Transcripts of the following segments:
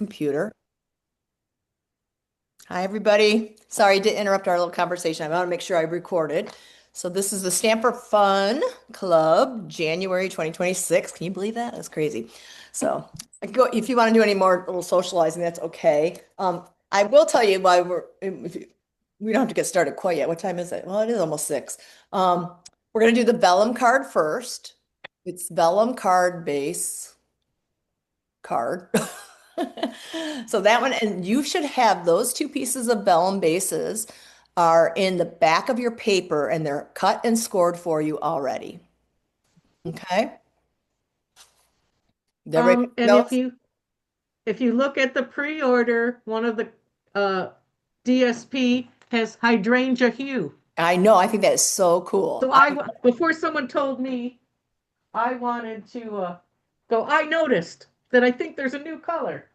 computer. Hi, everybody. Sorry to interrupt our little conversation. I want to make sure I recorded. So this is the Stamper Fun Club, January 2026. Can you believe that? That's crazy. So if you want to do any more little socializing, that's okay. I will tell you why we don't have to get started quite yet. What time is it? Well, it is almost 6. We're going to do the vellum card first. It's vellum card base card. So that one, and you should have those two pieces of vellum bases are in the back of your paper and they're cut and scored for you already. Okay? Everybody And knows? if you look at the pre-order, one of the DSP has hydrangea hue. I know, I think that is so cool. So before someone told me I wanted to go, I noticed that I think there's a new color.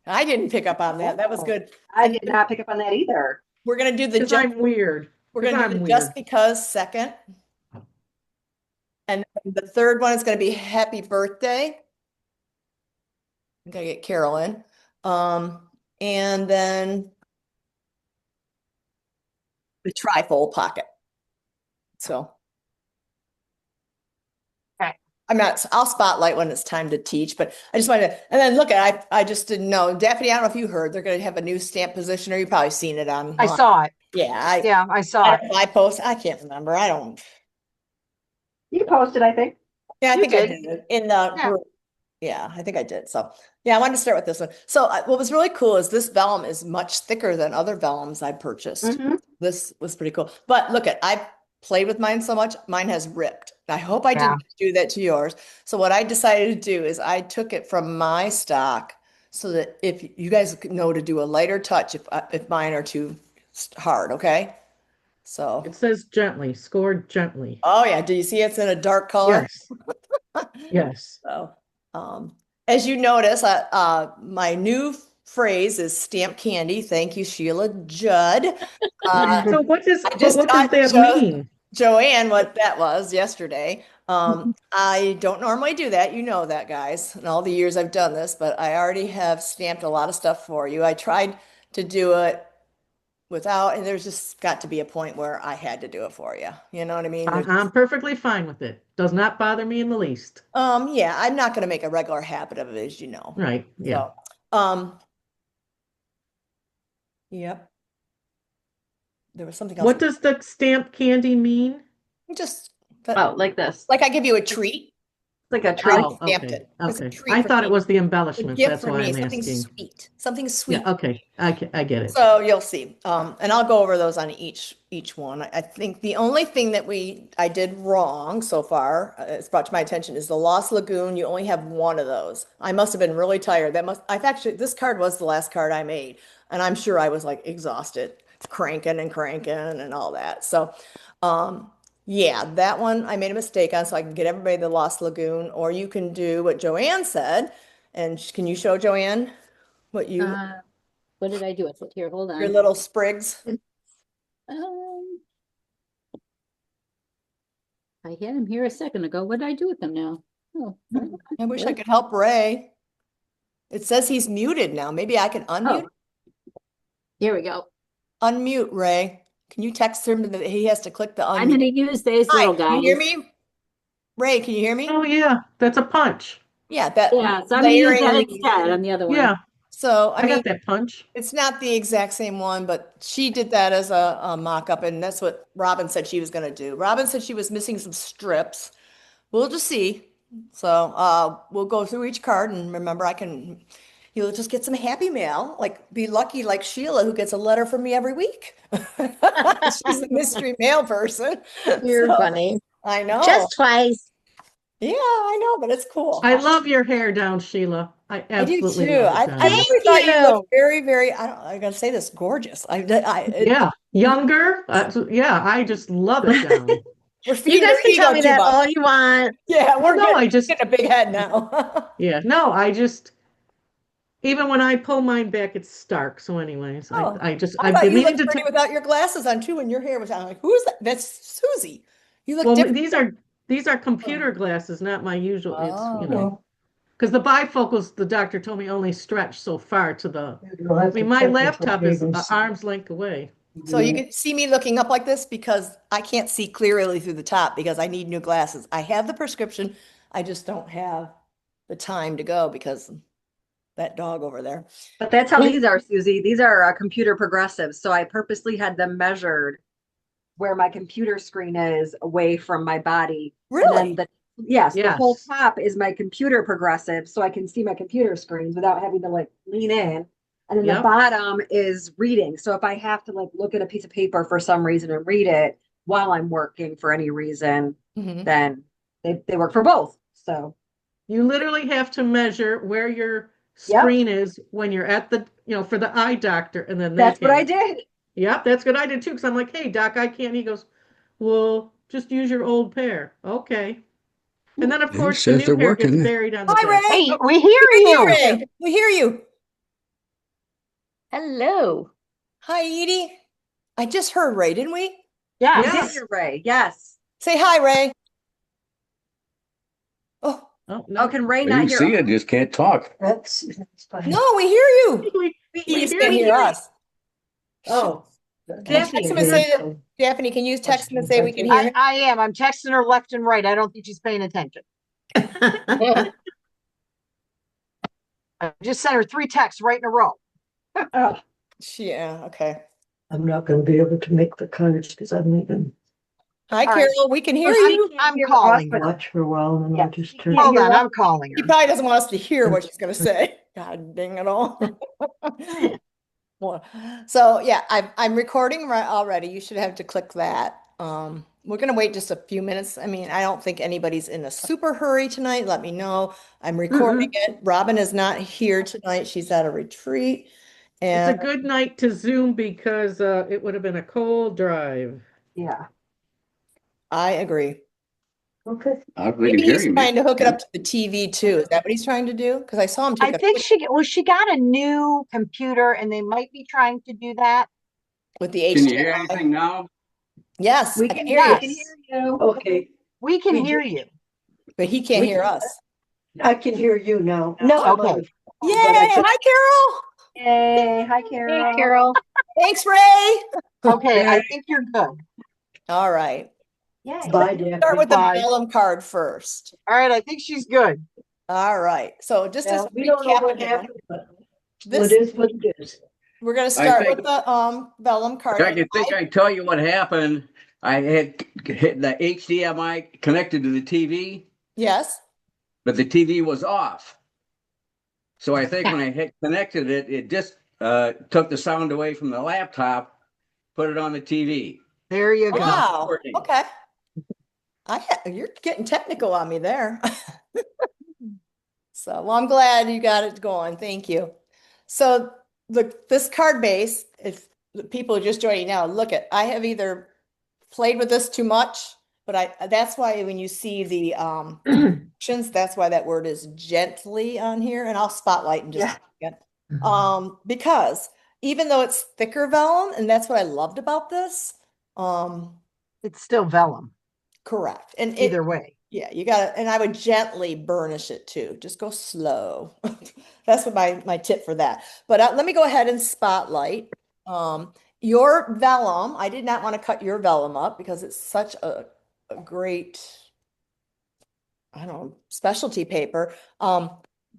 I didn't pick up on that. That was good. I did not pick up on that either. We're gonna do the Because I'm weird. we're gonna do the just because second. And the third one is gonna be happy birthday. I'm gonna get Carol in. And then the trifold pocket. So I'll spotlight when it's time to teach, but I just wanted to, and then look at, I just didn't know. Daphne, I don't know if you heard, they're going to have a new stamp positioner. You've probably seen it on. I saw it. Yeah. Yeah, I saw it. I post, I can't remember. I don't. You posted, I think. Yeah, I You think I did. did in the group. Yeah, I think I did. So yeah, I wanted to start with this one. So what was really cool is this vellum is much thicker than other vellums I purchased. Mhm. This was pretty cool. But look at, I played with mine so much, mine has ripped. I hope I Yeah. didn't do that to yours. So what I decided to do is I took it from my stock so that if you guys know to do a lighter touch if mine are too hard, okay? So, It says gently, scored gently. oh yeah, do you see it's in a dark color? Yes. Yes. So, as you notice, my new phrase is stamp candy. Thank you, Sheila Judd. So what does just that taught mean? Joanne what that was yesterday. I don't normally do that. You know that, guys, in all the years I've done this, but I already have stamped a lot of stuff for you. I tried to do it without, and there's just got to be a point where I had to do it for you. You know what I mean? I'm perfectly fine with it. Does not bother me in the least. Yeah, I'm not going to make a regular habit of it, as you know. Right. Yeah. So, yep. There was something else. What does the stamp candy mean? Just Oh, like this. like I give you a treat. Like a I treat. stamped okay. it. It was a Okay. treat I for thought me. it was the A embellishment. gift That's for why me, I'm something asking. sweet, something sweet. Yeah. Okay. I get it. So you'll see. And I'll go over those on each one. I think the only thing that I did wrong so far, it's brought to my attention, is the Lost Lagoon. You only have one of those. I must have been really tired. This card was the last card I made, and I'm sure I was like exhausted, cranking and all that. So, yeah, that one I made a mistake on, so I can get everybody the Lost Lagoon, or you can do what Joanne said. And can you show Joanne what What did I do? It's here. Hold your on. little sprigs? Um, I had him here a second ago. What did I do with them now? Oh, I wish I could help Ray. It says he's muted now. Maybe I can unmute. Here we go. Unmute Ray. Can you text him that he has to click the unmute? I'm going to use these Hi, little guys. can you hear me? Ray, can you hear me? Oh yeah, that's a punch. Yeah, that Yeah, so I'm going to use that layering. instead on the other one. Yeah, So I I mean, got that punch. it's not the exact same one, but she did that as a mock-up, and that's what Robin said she was going to do. Robin said she was missing some strips. We'll just see. So we'll go through each card, and remember, you'll just get some happy mail. Like, be lucky like Sheila, who gets a letter from me every week. She's the mystery mail person. You're So, funny. I know. Just twice. Yeah, I know, but it's cool. I love your hair down, Sheila. I I do absolutely too. love I it down. really thought you you. looked very, very, I gotta say this, gorgeous. Yeah, younger. Yeah, I just love it down. We're You feeding guys her can tell ego me too that much. all you want. Yeah, we're No, I just getting a big head now. yeah, no, I just even when I pull mine back, it's stark. So, anyways, Oh, I I I've thought been you meaning looked to pretty without your glasses on too, and your hair was on. I'm like, who is that? That's Susie. You look well, different. these are computer glasses, not my usual. It's Oh. Because the bifocals, the doctor told me only stretch so far to the, You'll I have to mean, my check with laptop your is an neighbors. arm's length away. So you can see me looking up like this because I can't see clearly through the top because I need new glasses. I have the prescription. I just don't have the time to go because that dog over there. But that's how these are, Susie. These are computer progressives. So I purposely had them measured where my computer screen is away from my body. And Really? then the whole Yes. top is my computer progressive, so I can see my computer screens without having to like lean in. And then the Yep. bottom is reading. So if I have to like look at a piece of paper for some reason and read it while I'm working for any reason, Mhm. then they work for both. So You literally have to measure where your Yep. screen is when you're at the, for the eye doctor, and then they that's what I can. did. Yep, that's what I did too. Because I'm like, hey, doc, I can't. He goes, well, just use your old pair. Okay. And then of It course the says new they're pair gets working. buried on the Hi, desk. Ray. Hey, we hear Hey, you. Ray. We hear you. Hello. Hi, Edie. I just heard Ray, didn't we? Yeah. You Yes. did your Ray. Yes. Say hi, Ray. Oh, Oh, Oh, can Ray You not can hear? see it, just can't talk. That's fine. no, we hear you. We You just hear can't you. hear us. Oh. Can you text him and say that, Daphne, can you text him and say we can hear him? I am. I'm texting her left and right. I don't think she's paying attention. I just sent her 3 texts right in a row. Oh, Yeah, okay. I'm not gonna be able to make the cards because I'm leaving. Hi, All right. Carol. We can hear she you. can't I'm hear calling us, her. but- Watch for a while and then Yeah, I'll just she turn. can't Hold hear on, us. I'm calling He her. probably doesn't want us to hear what she's going to say. God dang it all. Well, so yeah, I'm recording already. You should have to click that. We're going to wait just a few minutes. I mean, I don't think anybody's in a super hurry tonight. Let me know. I'm recording it. Robin is not here tonight. She's at a retreat. It's a And good night to Zoom because it would have been a cold drive. Yeah. I agree. Okay. I think Maybe you he's hearing trying me. to hook it up to the TV too. Is that what he's trying to do? Because I saw him I take a think picture she got a new computer and they might be trying to do that. with the Can you hear HDMI. anything now? Yes, We I can can hear hear you. you, We can hear you. Okay. We can We hear you. but he can't We hear can- us. I can hear you now. No, I'm on okay. the- Yay! But I just- Hi, Carol. Hey, hi, Carol. Hey, Carol. Thanks, Ray. Okay, I think you're good. All right. Yay. Bye, Daphne. Start with the Bye. vellum card first. All right, I think she's good. All right. So just as Yeah, a we don't know recap what again, happened, but this it is what it is. we're going to start think- with the vellum card. I can think I tell you what happened. I had hit the HDMI connected to the TV, Yes. but the TV was off. So I think when I hit connected it, it just took the sound away from the laptop, put it on the TV. There you go. Wow. working. Okay. You're getting technical on me there. So, well, I'm glad you got it going. Thank you. So, look, this card base, if the people are just joining now, look at, I have either played with this too much, but that's why when you see the options, that's why that word is gently on here, and I'll spotlight in just a second. Because even though it's thicker vellum, and that's what I loved about this, It's still vellum, correct. And either way. yeah, you got to, and I would gently burnish it too. Just go slow. That's what my tip for that. But let me go ahead and spotlight your vellum. I did not want to cut your vellum up because it's such a great, I don't know, specialty paper.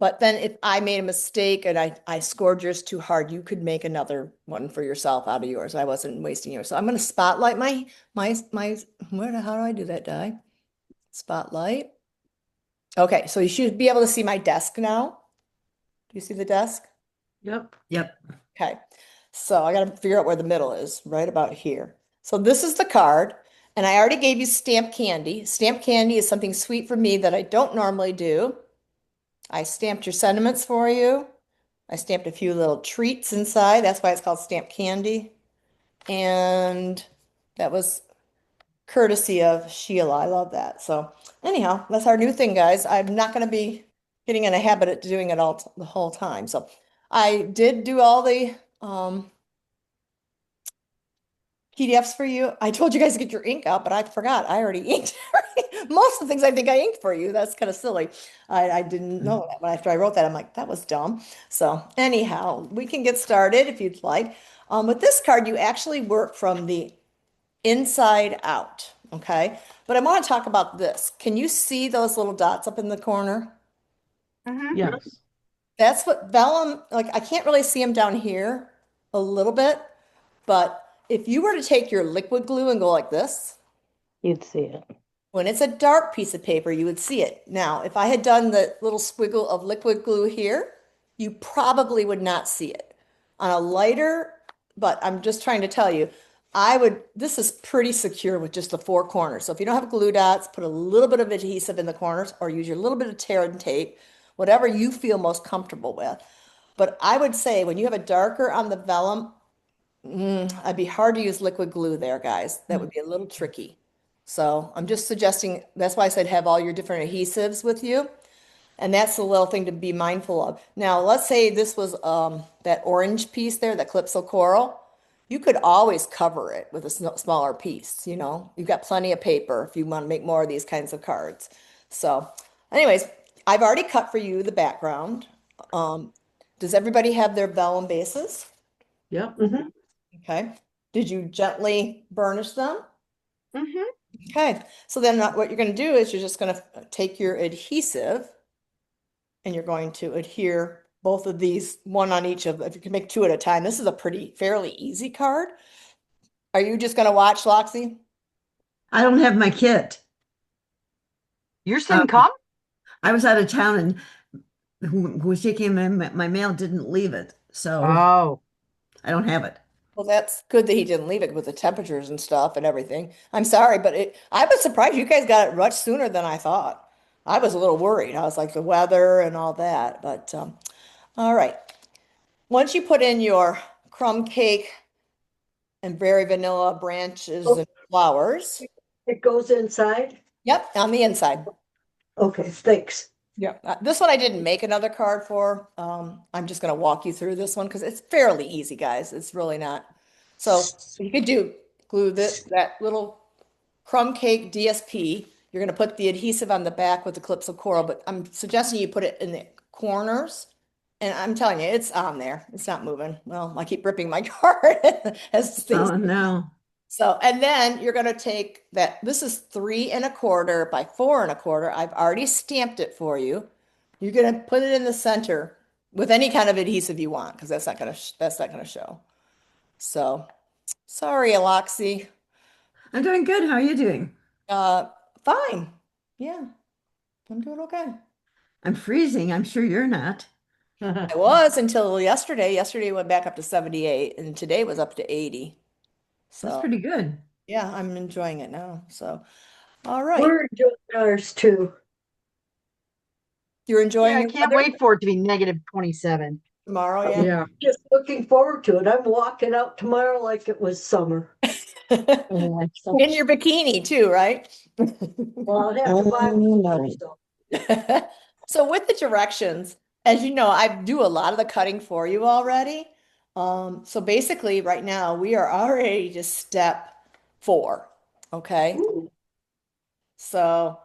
But then if I made a mistake and I scored yours too hard, you could make another one for yourself out of yours. I wasn't wasting yours. So I'm going to spotlight how do I do that, Di? Spotlight. Okay, so you should be able to see my desk now. Do you see the desk? Yep. Okay, so I got to figure out where the middle is, right about here. So this is the card, and I already gave you stamp candy. Stamp candy is something sweet for me that I don't normally do. I stamped your sentiments for you. I stamped a few little treats inside. That's why it's called stamp candy. And that was courtesy of Sheila. I love that. So anyhow, that's our new thing, guys. I'm not going to be getting in a habit of doing it all the whole time. So I did do all the PDFs for you. I told you guys to get your ink out, but I forgot. I already inked. Most of the things I think I inked for you. That's kind of silly. I didn't know that. But after I wrote that, I'm like, that was dumb. So anyhow, we can get started if you'd like. With this card, you actually work from the inside out. Okay. But I want to talk about this. Can you see those little dots up in the corner? Mhm. Yes. That's what vellum, like I can't really see them down here a little bit, but if you were to take your liquid glue and go like this, You'd see it. when it's a dark piece of paper, you would see it. Now, if I had done the little squiggle of liquid glue here, you probably would not see it. On a lighter, but I'm just trying to tell you, this is pretty secure with just the four corners. So if you don't have glue dots, put a little bit of adhesive in the corners or use your little bit of tear and tape, whatever you feel most comfortable with. But I would say when you have a darker on the vellum, it'd be hard to use liquid glue there, guys. That would be a little tricky. So I'm just suggesting, that's why I said have all your different adhesives with you. And that's the little thing to be mindful of. Now, let's say this was that orange piece there, that Calypso Coral. You could always cover it with a smaller piece, you know. You've got plenty of paper if you want to make more of these kinds of cards. So anyways, I've already cut for you the background. Does everybody have their vellum bases? Yep. Okay. Did you gently burnish them? Mhm. Okay. So then what you're going to do is you're just going to take your adhesive and you're going to adhere both of these, one on each of, if you can make two at a time. This is a fairly easy card. Are you just going to watch, Loxy? I don't have my kit. Yours didn't Um, come? I was out of town and who was taking my mail didn't leave it. So Oh. I don't have it. Well, that's good that he didn't leave it with the temperatures and stuff and everything. I'm sorry, but I was surprised you guys got it much sooner than I thought. I was a little worried. I was like the weather and all that, but all right. Once you put in your crumb cake and berry vanilla branches and flowers, It goes inside? yep, on the inside. Okay, thanks. Yeah, this one I didn't make another card for. I'm just going to walk you through this one because it's fairly easy, guys. It's really not. So you could glue that little crumb cake DSP. You're going to put the adhesive on the back with the Calypso Coral, but I'm suggesting you put it in the corners. And I'm telling you, it's on there. It's not moving. Well, I keep ripping my card as things. Oh no. So, and then you're going to take that. This is 3 1/4 by 4 1/4. I've already stamped it for you. You're going to put it in the center with any kind of adhesive you want, because that's not going to show. So, sorry, Aloxy. I'm doing good. How are you doing? Fine. Yeah, I'm doing okay. I'm freezing. I'm sure you're not. I was until yesterday. Yesterday went back up to 78, and today was up to 80. That's So, pretty good. yeah, I'm enjoying it now. So, all right. We're enjoying ours too. You're Yeah, enjoying I your can't weather wait for it to be -27. tomorrow, yeah? Yeah. Just looking forward to it. I'm walking out tomorrow like it was summer. In your bikini too, right? Well, I'll have to buy one. So. So with the directions, as you know, I do a lot of the cutting for you already. So basically right now we are already to step 4. Okay. Ooh. So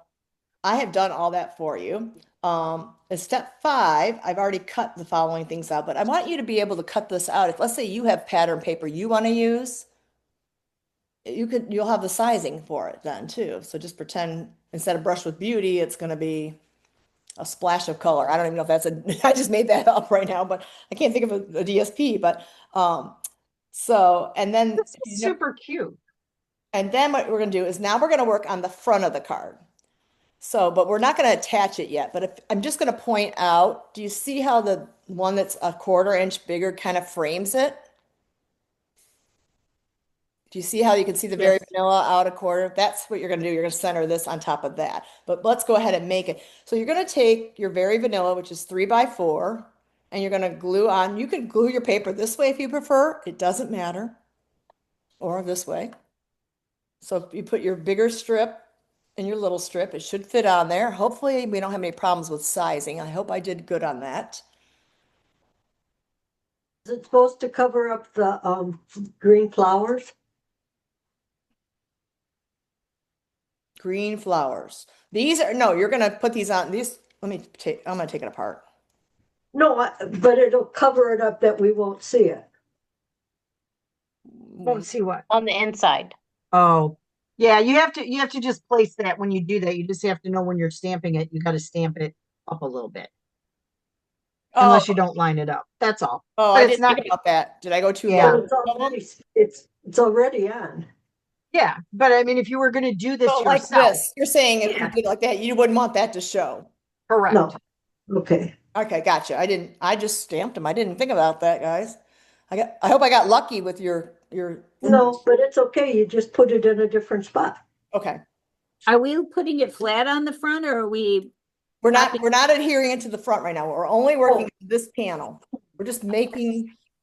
I have done all that for you. In step 5, I've already cut the following things out, but I want you to be able to cut this out. If let's say you have pattern paper you want to use, you'll have the sizing for it then too. So just pretend instead of Brush with Beauty, it's going to be a splash of color. I don't even know if that's I just made that up right now, but I can't think of a DSP, but so, and then, This is super cute. and then what we're going to do is now we're going to work on the front of the card. So, but we're not going to attach it yet, but I'm just going to point out, do you see how the one that's a 1/4 inch bigger kind of frames it? Do you see how you can see the very vanilla out 1/4? That's what you're going to do. You're going to center this on top of that. But let's go ahead and make it. So you're going to take your very vanilla, which is 3 by 4, and you're going to glue on. You can glue your paper this way if you prefer. It doesn't matter. Or this way. So if you put your bigger strip and your little strip, it should fit on there. Hopefully we don't have any problems with sizing. I hope I did good on that. Is it supposed to cover up the green flowers? green flowers. These are, no, you're gonna put these on, these, let me take, I'm gonna take it apart. No, but it'll cover it up that we won't see it. Won't see what. On the inside. Oh, yeah, you have to just place that when you do that. You just have to know when you're stamping it, you gotta stamp it up a little bit. Oh, Unless you don't line it up. That's all. oh, but I it's didn't not- think about that. Did I go too Yeah. low? Well, it's already on. Yeah, but I mean, if you were gonna do this Oh, like yourself, this, you're saying if you Yeah. did like that, you wouldn't want that to show. correct. No, okay. Okay, gotcha. I just stamped them. I didn't think about that, guys. I hope I got lucky with your, No, but it's okay. You just put it in a different spot. okay. Are we putting it flat on the front or are we? We're not adhering it to the front right now. We're only working this panel. We're just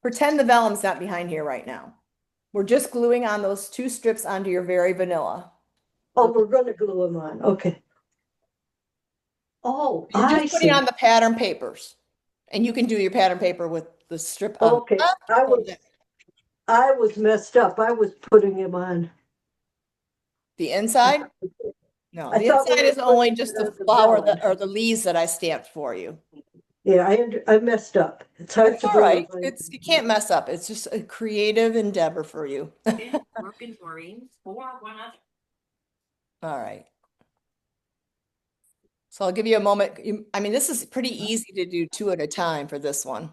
pretend the vellum's not behind here right now. We're just gluing on those 2 strips onto your very vanilla. Oh, we're gonna glue them on. Okay. Oh, You're I just putting see. on the pattern papers. And you can do your pattern paper with the strip on. Okay, I was messed up. I was putting him on. The inside? No, I the thought we inside were is only putting just it the on the flower vellum. or the leaves that I stamped for you. Yeah, I messed up. It's hard It's to all right. believe. You can't mess up. It's just a creative endeavor for you. Working Maureen for one other. All right. So I'll give you a moment. I mean, this is pretty easy to do 2 at a time for this one.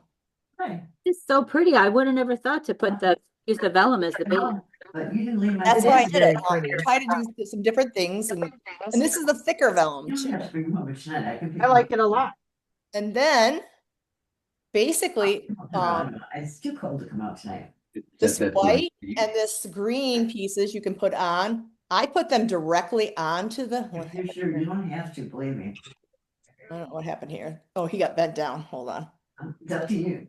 It's so pretty. I would have never thought to use the vellum as the base. But you didn't leave my. That's It why I is did very it. pretty. Try to do some different things. And this is the thicker vellum You don't too. have to bring them over tonight. I can pick I like them it a lot. And then basically, up. It's too cold to come out tonight. this That's white nice. and this green pieces you can put on. I put them directly onto the, If you're sure, you don't have to, believe me. I don't know what happened here. Oh, he got bent down. Hold on. It's up to you.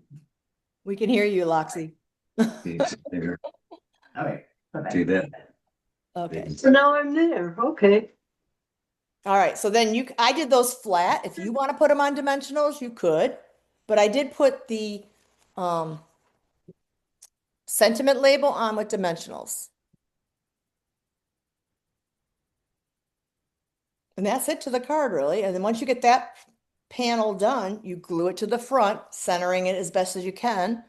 We can hear you, Loxy. There. All right. Bye-bye. See that? Okay. So now I'm there. Okay. All right. So then I did those flat. If you want to put them on dimensionals, you could, but I did put the sentiment label on with dimensionals. And that's it to the card, really. And then once you get that panel done, you glue it to the front, centering it as best as you can.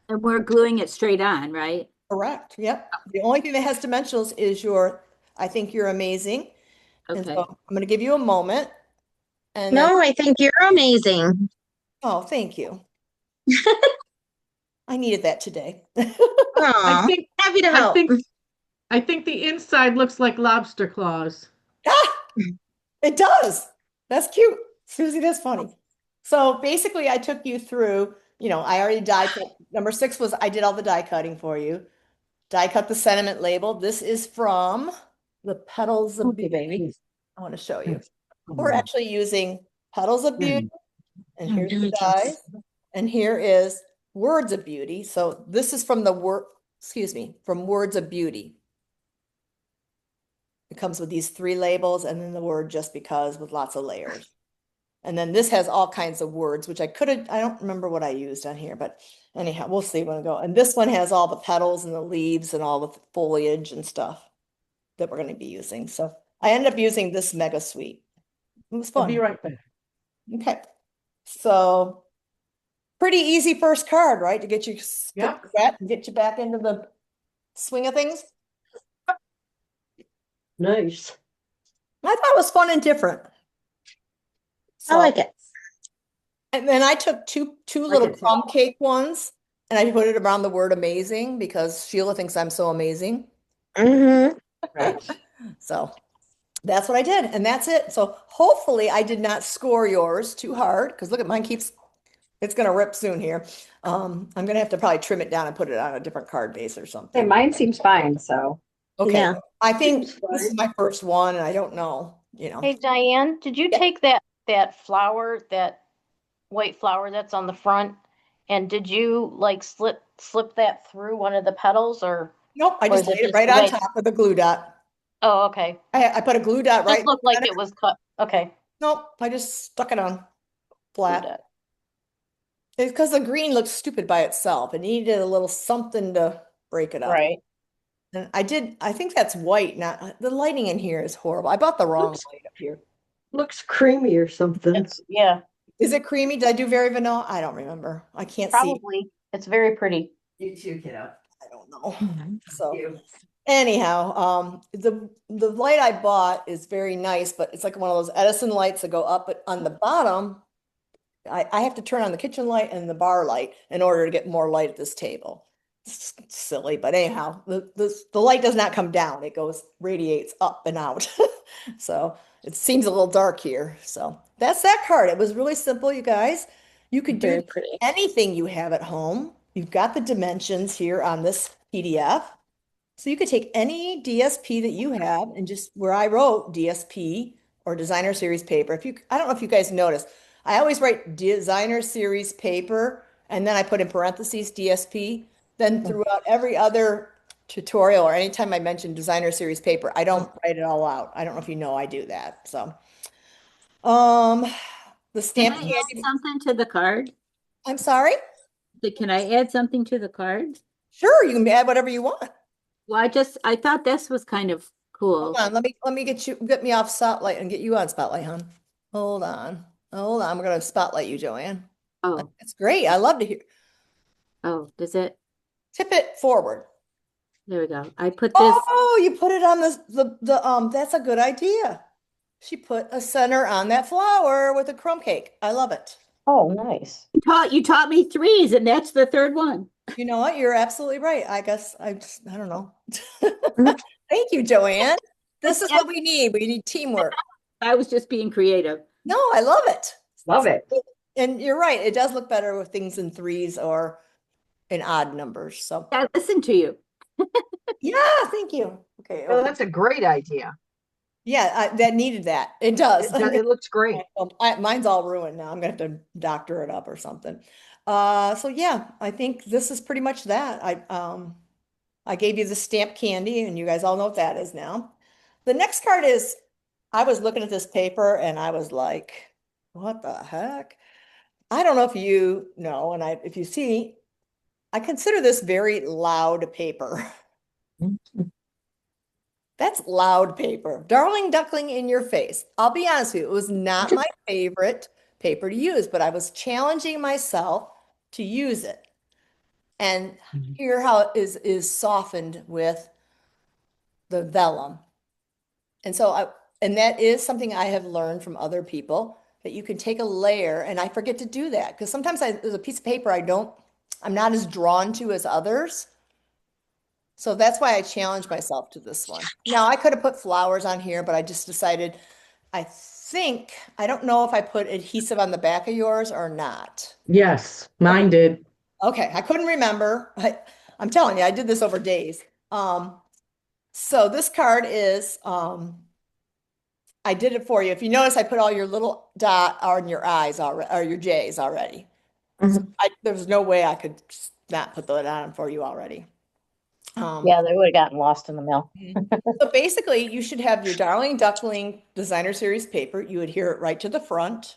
And we're gluing it straight on, right? Correct. Yep. The only thing that has dimensionals is I think you're amazing. And Okay. so I'm going to give you a moment. And No, I think you're amazing. oh, thank you. I needed that today. I Aw, think, happy to I help. think the inside looks like lobster claws. Ah, it does. That's cute. Susie, that's funny. So basically I took you through, I already die cut. Number 6 was I did all the die cutting for you. Die cut the sentiment label. This is from the Petals of Okay, Beauty. baby. I want to show you. We're actually using Petals of Beauty, and here's the diligence. dies, and here is Words of Beauty. So this is from from Words of Beauty. It comes with these 3 labels and then the word just because with lots of layers. And then this has all kinds of words, which I don't remember what I used on here, but anyhow, we'll see when we go. And this one has all the petals and the leaves and all the foliage and stuff that we're going to be using. So I ended up using this Mega Suite. It was I'll fun. be right back. Okay. So pretty easy first card, right? To get you Yep. get you back into the swing of things. Nice. I thought it was fun and different. I like it. And then I took two little it too. crumb cake ones and I put it around the word amazing because Sheila thinks I'm so amazing. Mm-hmm. Right. So that's what I did. And that's it. So hopefully I did not score yours too hard because look at mine it's going to rip soon here. I'm going to have to probably trim it down and put it on a different card base or Hey, something. mine seems fine, so. Okay. Yeah. I think Seems this is fine. my first one and I don't know, Hey, Diane, did you Yeah. take that flower, that white flower that's on the front, and did you like slip that through one of the petals or? Nope, I Or just is it laid it just right the on way- top with a glue dot. Oh, okay. I put a glue dot right. Just looked like on it was cut. Okay. Nope, I just stuck it on flat. Got it. It's because the green looks stupid by itself. It needed a little something to break it up. Right. And I think that's white, not, the lighting in here is horrible. I bought the wrong Looks- light up here. Looks creamy or something. It's, yeah, Is it creamy? Did I do very vanilla? I don't remember. I can't see. probably. It's very pretty. You too, kiddo. I don't know. So anyhow, the light I bought is very nice, but it's like one of those Edison lights that go up, but on the bottom, I have to turn on the kitchen light and the bar light in order to get more light at this table. It's silly, but anyhow, the light does not come down. It goes, radiates up and out. So it seems a little dark here. So that's that card. It was really simple, you guys. You could do Very pretty. anything you have at home. You've got the dimensions here on this PDF. So you could take any DSP that you have and just where I wrote DSP or designer series paper. I don't know if you guys noticed, I always write designer series paper and then I put in parentheses DSP. Then throughout every other tutorial or anytime I mention designer series paper, I don't write it all out. I don't know if you know I do that. So, the Can stamp I candy. add something to the card? I'm sorry. Can I add something to the card? Sure, you can add whatever you want. Well, I thought this was kind of cool. Hold on, let me get me off Spotlight and get you on Spotlight, hon. Hold on. We're gonna spotlight you, Joanne. Oh, That's great. I love to hear. does it? Tip it forward. There we go. I put this. Oh, you put it on that's a good idea. She put a center on that flower with a crumb cake. I love it. Oh, nice. You taught me threes, and that's the third one. You know what? You're absolutely right. I guess I don't know. Thank you, Joanne. This is what we need. We need teamwork. I was just being creative. No, I love it. Love it. And you're right. It does look better with things in threes or in odd numbers. So I listened to you. yeah, thank you. Okay. Oh, that's a great idea. Yeah, that needed that. It does. It looks great. Mine's all ruined now. I'm gonna have to doctor it up or something. So yeah, I think this is pretty much that. I gave you the stamp candy, and you guys all know what that is now. The next card is, I was looking at this paper and I was like, what the heck? I don't know if you know, and if you see, I consider this very loud paper. That's loud paper. Darling Duckling in your face. I'll be honest with you, it was not my favorite paper to use, but I was challenging myself to use it. And hear how it is softened with the vellum. And so and that is something I have learned from other people, that you can take a layer, and I forget to do that because sometimes there's a piece of paper I'm not as drawn to as others. So that's why I challenged myself to this one. Now I could have put flowers on here, but I just decided, I don't know if I put adhesive on the back of yours or not. Yes, mine did. Okay, I couldn't remember. I'm telling you, I did this over days. So this card is, I did it for you. If you notice, I put all your little dot on your eyes already, or your J's already. So there was no way I could not put that on for you already. Yeah, they would have gotten lost in the mail. So basically, you should have your Darling Duckling Designer Series paper. You adhere it right to the front.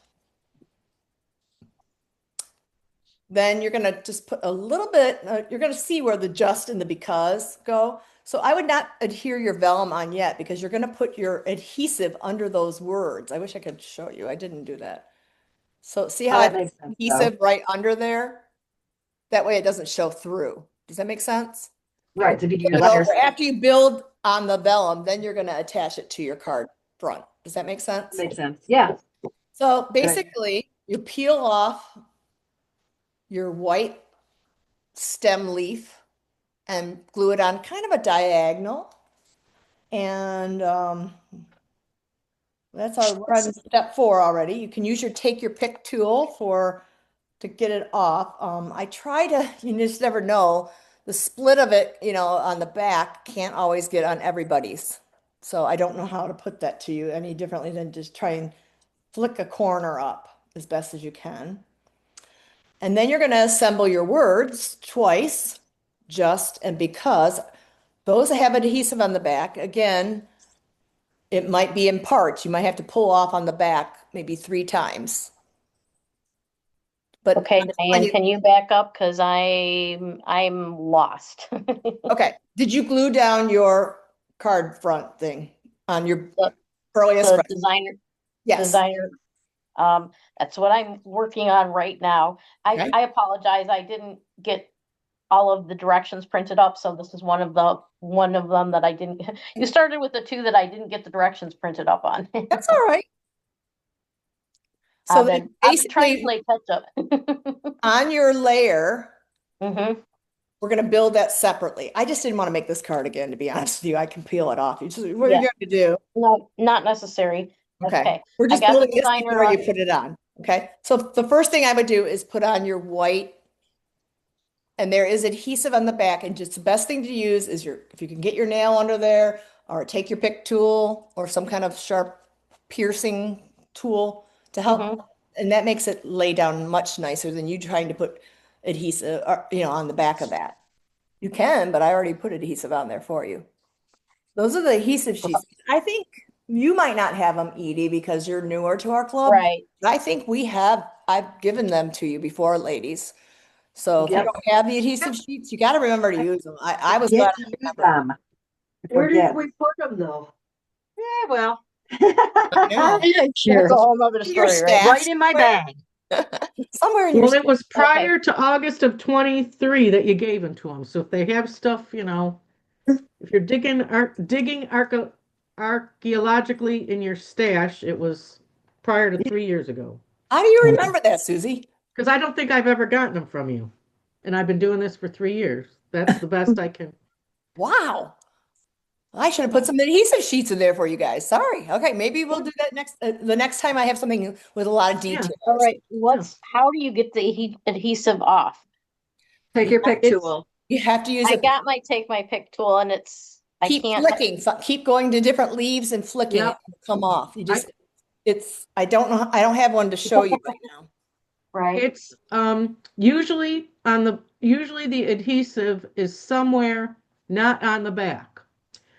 Then you're going to just put a little bit, you're going to see where the just and the because go. So I would not adhere your vellum on yet because you're going to put your adhesive under those words. I wish I could show you. I didn't do that. So see how I put adhesive right under there? That way it doesn't show through. Does that make sense? Right. So did you So after you build on the vellum, then you're going to attach it to your card front. Does that make sense? Makes sense. Yeah. So basically, you peel off your white stem leaf and glue it on kind of a diagonal. And we're on step 4 already. You can use take your pick tool to get it off. I try to, you just never know. The split of it, on the back can't always get on everybody's. So I don't know how to put that to you any differently than just try and flick a corner up as best as you can. And then you're going to assemble your words twice, just and because. Those that have adhesive on the back, again, it might be in parts. You might have to pull off on the back maybe 3 times. But Okay, I'm telling Diane, you- can you back up? Cause I'm lost. okay, did you glue down your card front thing on your The- earliest? The press? designer, Yes. designer, that's what I'm working on right now. Okay. I apologize, I didn't get all of the directions printed up, so this is one of them that I didn't, you started with the two that I didn't get the directions printed up on. That's all right. So then I've been trying to basically play catch up. on your layer, Mm-hmm. we're going to build that separately. I just didn't want to make this card again, to be honest with you. I can peel it off. What are you Yeah. going to do? No, not necessary. Okay. Okay. We're just I got the building this designer before you on. put it on. Okay. So the first thing I would do is put on your white, and there is adhesive on the back, and just the best thing to use is if you can get your nail under there, or take your pick tool or some kind of sharp piercing tool to help. Mhm. And that makes it lay down much nicer than you trying to put adhesive, on the back of that. You can, but I already put adhesive on there for you. Those are the adhesive sheets. I think you might not have them, Edie, because you're newer to our club. Right. But I think I've given them to you before, ladies. So if you Yep. don't have the adhesive sheets, you got to remember to use them. I was Forget glad to I use remembered. them. Where did Forget. we put them though? Yeah, well, Yeah. That's a whole nother Your story, right? stash. right in my bag. Somewhere in your Well, it was Okay. prior to August of 23 that you gave them to them. So if they have stuff, if you're digging archaeologically in your stash, it was prior to 3 years ago. How do you remember that, Susie? Because I don't think I've ever gotten them from you. And I've been doing this for 3 years. That's the best I can. Wow. I should have put some adhesive sheets in there for you guys. Sorry. Okay, maybe we'll do that the next time I have something with a lot of Yeah. detail. All right. How do you get the adhesive off? Take your pick It's- tool. You have to use I it. got my take my pick tool and I Keep can't. flicking. Keep going to different leaves and flicking Yep. it will come off. I don't know. I don't have one to show you right now. Right. It's usually the adhesive is somewhere not on the back.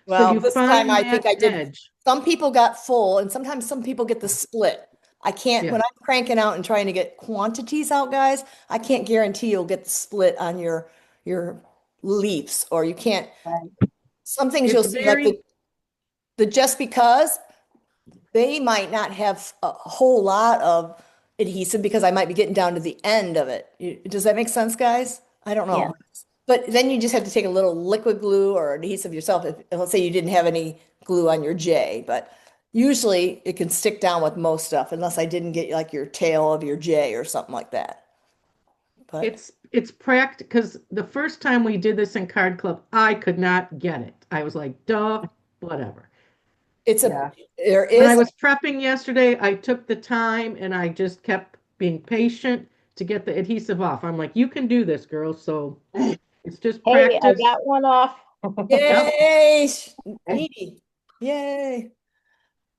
Well, you this find time I think that I did. edge. Some people got full, and sometimes some people get the split. I can't, Yeah. when I'm cranking out and trying to get quantities out, guys, I can't guarantee you'll get the split on your leaves, or you can't. Right. Some things It's you'll see, like very- the just because they might not have a whole lot of adhesive because I might be getting down to the end of it. Does that make sense, guys? I don't know. Yeah. But then you just have to take a little liquid glue or adhesive yourself. If let's say you didn't have any glue on your J, but usually it can stick down with most stuff unless I didn't get like your tail of your J or something like that. But It's practical because the first time we did this in Card Club, I could not get it. I was like, duh, whatever. Yeah. There When I is, was prepping yesterday, I took the time and I just kept being patient to get the adhesive off. I'm like, you can do this, girl. So it's just Hey, I practice. got one off. yay, Edie, yay.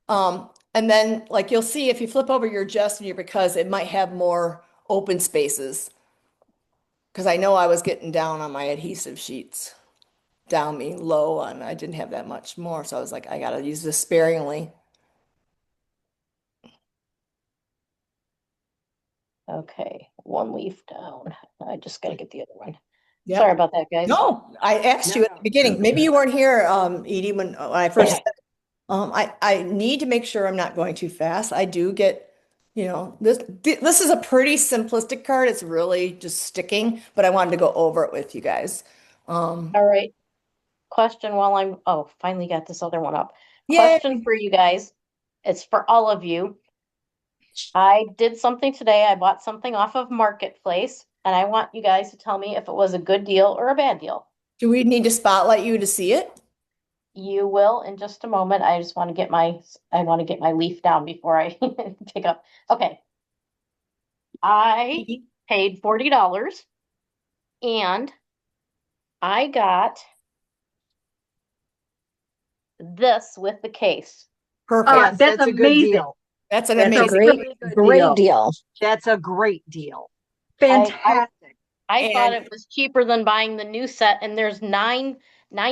And then like you'll see if you flip over your just and your because it might have more open spaces. Because I know I was getting down on my adhesive sheets, down me low on, I didn't have that much more. So I was like, I gotta use this sparingly. Okay, one leaf down. I just gotta get the other one. Yeah. Sorry about that, guys. No, I asked you at the beginning, maybe you weren't here, Edie, when I first said, I need to make sure I'm not going too fast. I do get, this is a pretty simplistic card. It's really just sticking, but I wanted to go over it with you guys. All right. Question while finally got this other one up. Yay. Question for you guys. It's for all of you. I did something today. I bought something off of Marketplace, and I want you guys to tell me if it was a good deal or a bad deal. Do we need to spotlight you to see it? You will in just a moment. I just want to get my leaf down before I pick up. Okay. I paid $40 and I got this with the case. Perfect. Yes, that's a good amazing. deal. That's an That's a amazing. really good Great deal. deal. That's a great deal. Fantastic. I thought And- it was cheaper than buying the new set, and there's nine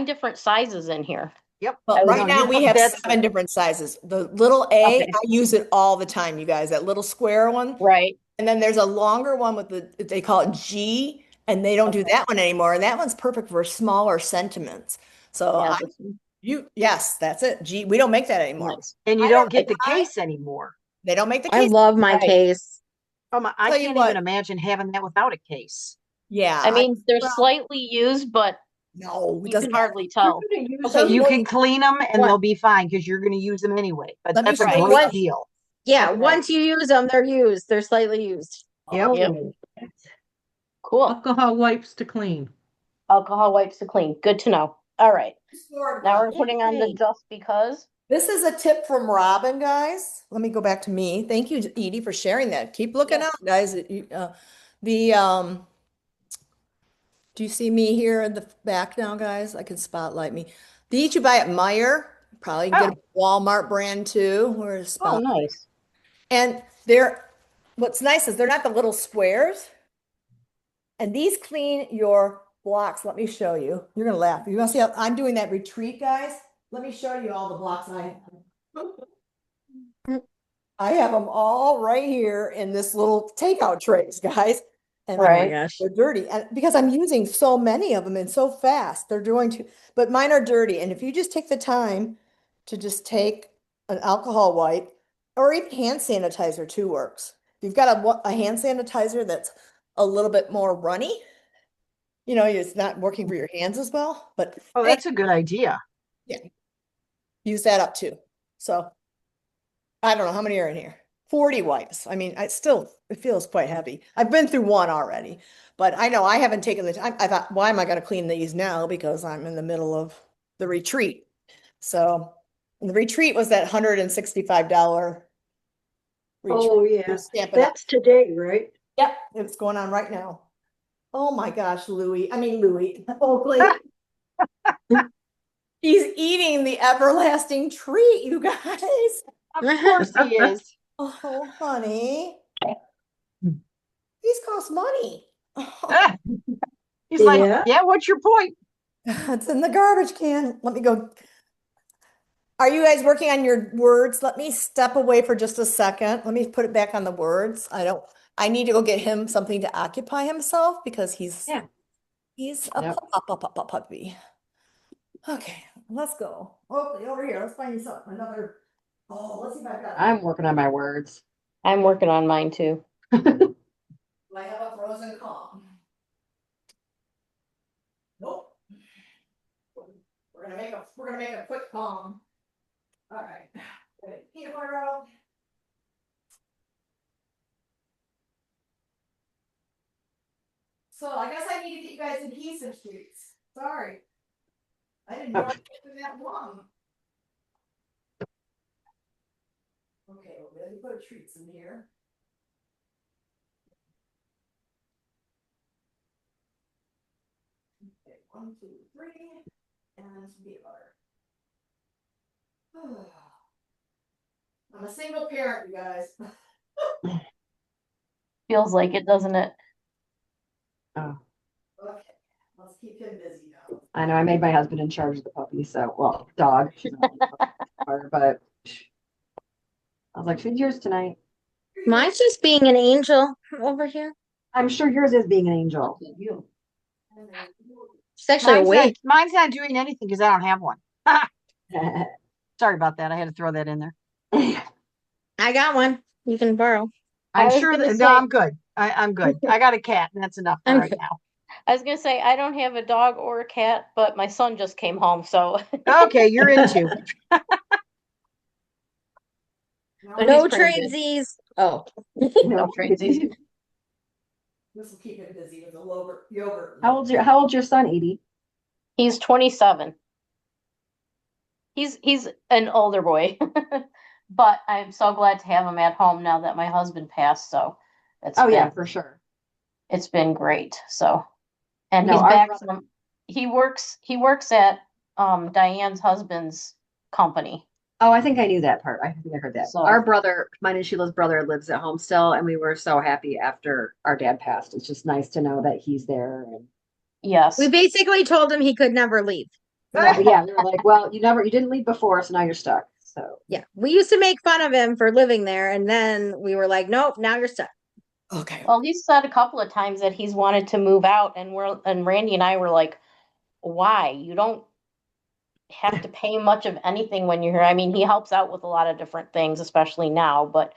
different sizes in here. Yep. Well, No, right now we have that's- 7 different sizes. The little A, Okay. I use it all the time, you guys. That little square one. Right. And then there's a longer one with they call it G, and they don't do Okay. that one anymore. And that one's perfect for smaller sentiments. So Yeah, I, this one. yes, that's it. G, we don't make that anymore. Nice. And you I don't don't get know the why. case anymore. They don't make the I case. love my Right. case. Oh my, I Tell you can't what. even imagine having that without a case. Yeah. I mean, they're well, slightly used, but no, it you doesn't can matter. hardly You're tell. gonna use Okay, them. You well, can clean them and What? they'll be fine because you're going to use them anyway. But Let me that's a show you great what- deal. Yeah, Okay. once you use them, they're used. They're slightly used. Yep. Yep. Cool. Alcohol wipes to clean. Alcohol wipes to clean. Good to know. All right. Scored Now one. we're putting on the Yay. just because. This is a tip from Robin, guys. Let me go back to me. Thank you, Edie, for sharing that. Keep looking Yeah. out, guys. Do you see me here in the back now, guys? I can spotlight me. These you buy at Meijer. Probably can get a Walmart brand too. Where's Oh, spot? nice. And what's nice is they're not the little squares. And these clean your blocks. Let me show you. You're gonna laugh. You wanna see how I'm doing that retreat, guys? Let me show you all the blocks I have. I have them all right here in this little takeout trays, guys. And Right. gosh. they're dirty. And because I'm using so many of them and so fast, they're doing to, but mine are dirty. And if you just take the time to just take an alcohol wipe or even hand sanitizer too works. If you've got a hand sanitizer that's a little bit more runny, it's not working for your hands as well, but Oh, hey, that's a good idea. use that up too. So I don't know how many are in here. 40 wipes. I mean, it feels quite heavy. I've been through one already, but I know I haven't taken the time. I thought, why am I going to clean these now? Because I'm in the middle of the retreat. So the retreat was that $165 retreat. Oh, yeah. You're stamping up. That's today, right? Yep, it's going on right now. Oh my gosh, Louis. Oakley. He's eating the everlasting treat, you guys. Of course he is. Oh, honey. These cost money. He's like, Yeah. yeah, what's your point? It's in the garbage can. Let me go. Are you guys working on your words? Let me step away for just a second. Let me put it back on the words. I need to go get him something to occupy himself because he's a Yep. puppy. Okay, let's go. Oakley, over here. Let's find you something. Let's see if I've got. I'm working on my words. I'm working on mine too. Do I have a frozen calm? Nope. We're gonna make a quick calm. All right. Okay, peanut butter out. So I guess I need to get you guys adhesive sheets. Sorry. I didn't know I was getting that long. Okay, well, let me put treats in here. Okay, 1, 2, 3, and some peanut butter. I'm a single parent, you guys. Feels like it, doesn't it? Oh, Okay, let's keep him busy now. I know. I made my husband in charge of the puppy, so well, dog. She's not but I was like, she's yours tonight. Mine's just being an angel over here. I'm sure yours is being an angel. You. She's actually awake. Mine's not doing anything because I don't have one. Sorry about that. I had to throw that in there. I got one. You can borrow. I I'm was sure gonna that, say- no, I'm good. I'm good. I got a cat and that's enough for I'm right good. now. I was gonna say I don't have a dog or a cat, but my son just came home, so Okay, you're into. But No he's pretty good. tradesies. Oh. No crazy. This will keep him busy with the yogurt. How old's your son, Edie? He's 27. He's an older boy, but I'm so glad to have him at home now that my husband passed. So Yeah, for sure. it's been great. So, and No, he's our back brother- from he works at Diane's husband's company. Oh, I think I knew that part. I think I heard that. So- Our brother, mine and Sheila's brother, lives at home still, and we were so happy after our dad passed. It's just nice to know that he's there. And Yes. We basically told him he could never leave. yeah, we were like, well, you didn't leave before, so now you're stuck. So Yeah. We used to make fun of him for living there, and then we were like, nope, now you're stuck. Okay. Well, he said a couple of times that he's wanted to move out, and Randy and I were like, why? You don't have to pay much of anything when you're here. I mean, he helps out with a lot of different things, especially now, but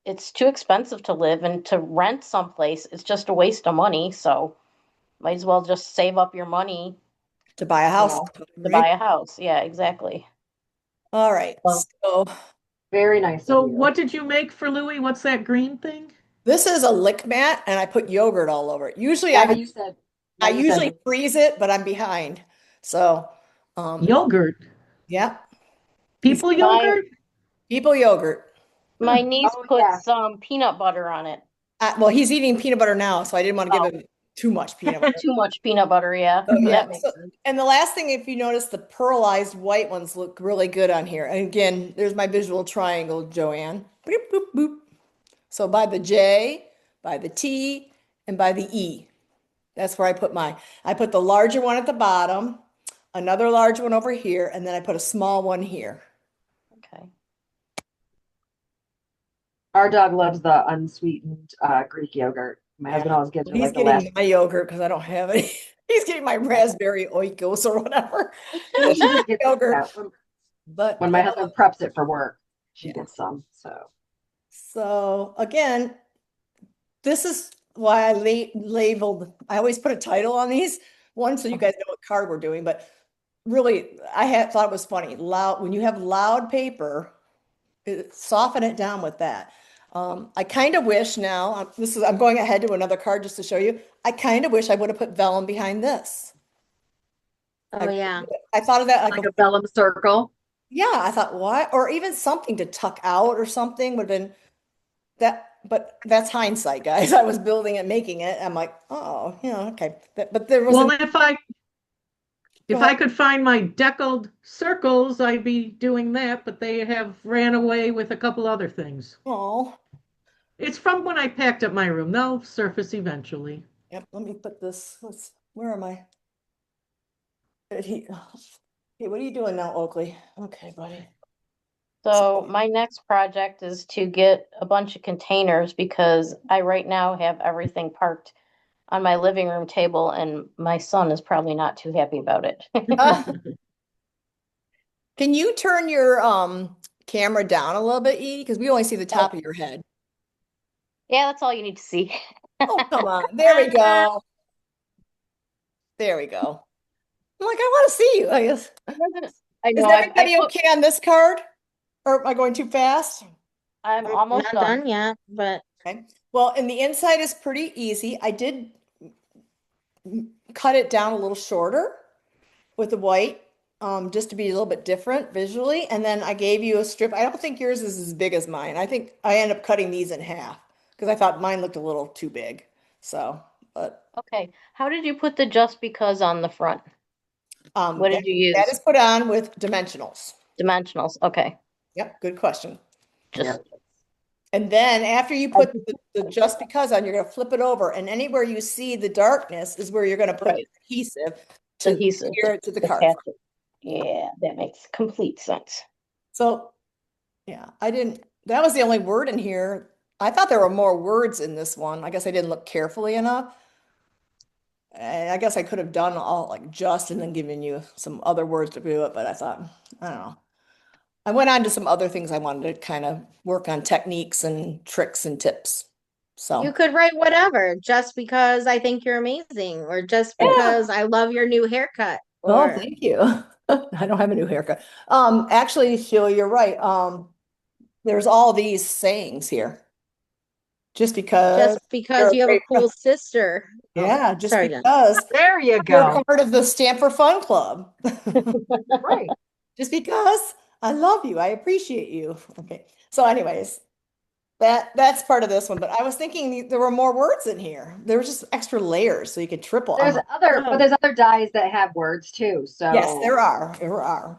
it's too expensive to live, and to rent someplace, it's just a waste of money. So might as well just save up your money, To buy a house. to buy a house. Yeah, exactly. All right. Well, So Very nice So of you. what did you make for Louis? What's that green thing? this is a lick mat and I put yogurt all over it. Usually Yeah, I you said. I you said- usually freeze it, but I'm behind. So Yogurt. yeah, People Mine- yogurt? people yogurt. My niece Oh, put yeah. some peanut butter on it. Well, he's eating peanut butter now, so I didn't want to give him too much peanut butter. Too much peanut butter, yeah. So, yeah, That makes so- sense. and the last thing, if you notice, the pearlized white ones look really good on here. And again, there's my visual triangle, Joanne. Boop, boop, boop. So by the J, by the T, and by the E. That's where I put I put the larger one at the bottom, another large one over here, and then I put a small one here. Okay. Our dog loves the unsweetened Greek yogurt. My Yeah. husband always gives her He's like the last. getting my yogurt because I don't have any. He's getting my raspberry oikos or whatever. She just gets Yogurt. that. But When my husband preps it for work, she Yeah. gets some. So again, this is why I labeled, I always put a title on these. One, so you guys know what card we're doing, but really, thought it was funny. When you have loud paper, soften it down with that. I kind of wish now, I'm going ahead to another card just to show you. I kind of wish I would have put vellum behind this. Oh, yeah. I thought of that Like a vellum circle. yeah, I thought, what? Or even something to tuck out or something would have been that, but that's hindsight, guys. I was building it, making it. I'm like, oh, okay. But there was Well, if I could find my deckled circles, I'd be doing that, but they have ran away with a couple other things. oh, It's from when I packed up my room. They'll surface eventually. yep. Let me put this. Where am I? Hey, what are you doing now, Oakley? Okay, buddy. So my next project is to get a bunch of containers, because I right now have everything parked on my living room table, and my son is probably not too happy about it. Can you turn your camera down a little bit, Edie? Because we only see the top of your head. Yeah, that's all you need to see. Oh, come on. There we go. There we go. I'm like, I want to see you. I guess. I Is know, I everybody put- okay on this card? Or am I going too fast? I'm almost Not done. done yet, but Okay. Well, and the inside is pretty easy. I did cut it down a little shorter with the white, just to be a little bit different visually. And then I gave you a strip. I don't think yours is as big as mine. I think I ended up cutting these in half because I thought mine looked a little too big. So, but Okay, how did you put the just because on the front? What did that- you use? that is put on with dimensionals. Dimensionals, okay. Yep, good question. Just And then after you put the just because on, you're going to flip it over, and anywhere you see the darkness is where you're going to put Right. adhesive to adhesive. adhere it to the card. attach it. Yeah, that makes complete sense. So, yeah, that was the only word in here. I thought there were more words in this one. I guess I didn't look carefully enough. And I guess I could have done all like just and then given you some other words to do it, but I thought, I don't know. I went on to some other things I wanted to kind of work on techniques and tricks and tips. So, You could write whatever, just because I think you're amazing, or just because I love your new haircut. oh, Or thank you. I don't have a new haircut. Actually, Sheila, you're right. There's all these sayings here. Just because, just because you have a great cool sister. yeah, just sorry, Jen. because There you you're go. part of the Stanford Fun Club. Right. Just because I love you, I appreciate you. Okay. So, anyways, that's part of this one. But I was thinking there were more words in here. There were just extra layers, so you could triple. There's other dyes that have words too. So Yes, there are. There are.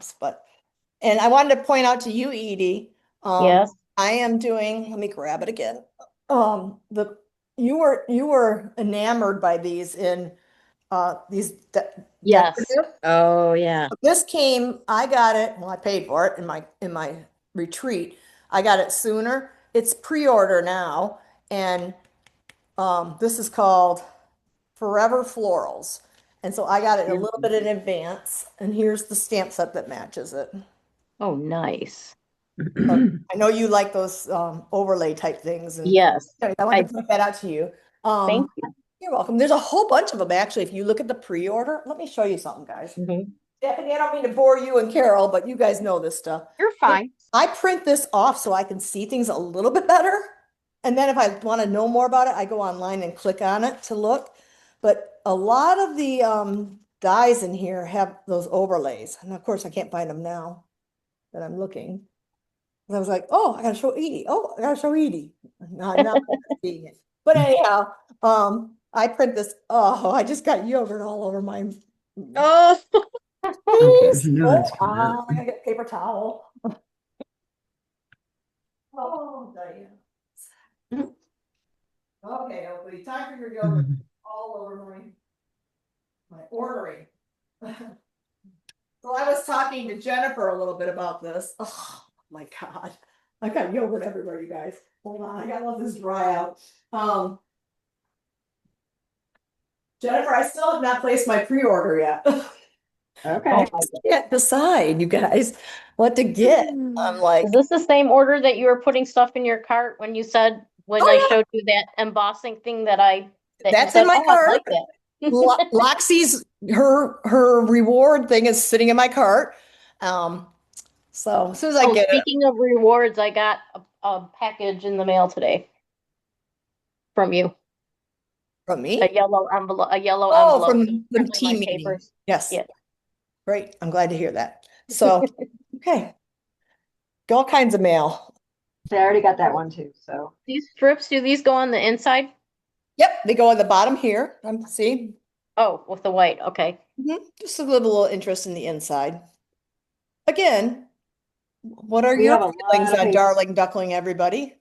And I wanted to point out to you, Edie. Yes. I am doing. Let me grab it again. You were enamored by these in these. Yes. decorative. Oh yeah. I got it. Well, I paid for it in my retreat. I got it sooner. It's pre-order now, And this is called Forever Florals. And so I got it a little bit in advance, and here's the stamp set that matches it. Oh, nice. I know you like those overlay type things, and Yes. I want to point that out to you. Thank you. You're welcome. There's a whole bunch of them actually. If you look at the pre-order, let me show you something, guys. Stephanie, I don't mean to bore you and Carol, but you guys know this stuff. You're fine. I print this off so I can see things a little bit better. And then if I want to know more about it, I go online and click on it to look. But a lot of the dies in here have those overlays. And of course, I can't find them now that I'm looking. And I was like, oh, I gotta show Edie. Oh, I gotta show Edie. Not seeing it. But anyhow, I print this. Oh, I just got yogurt all over my. Oh, Please. No, that's good. I gotta get a paper towel. Oh, Diane. Okay, Oakley, time for your yogurt all over my ordering. So I was talking to Jennifer a little bit about this. Oh my God. I got yogurt everywhere, you guys. Hold on, I gotta let this dry out. Jennifer, I still have not placed my pre-order yet. Okay. I can't decide, you guys, what to get. I'm like, Is this the same order that you were putting stuff in your cart when you said, when Oh, I yeah. showed you that embossing thing that that you That's said, in my "Oh, I cart." like that. Loxie's her reward thing is sitting in my cart. So as soon as I Oh, get it, speaking of rewards, I got a package in the mail today from you. from me. A yellow envelope, Oh, so from the probably my team meeting. papers. Yes. Yeah. Great. I'm glad to hear that. So, okay. All kinds of mail. I already got that one too, so. These strips, do these go on the inside? Yep, they go on the bottom here. See, Oh, with the white, okay. just a little interest in the inside. Again, what are We your have a lot feelings of on paper. Darling Duckling, everybody?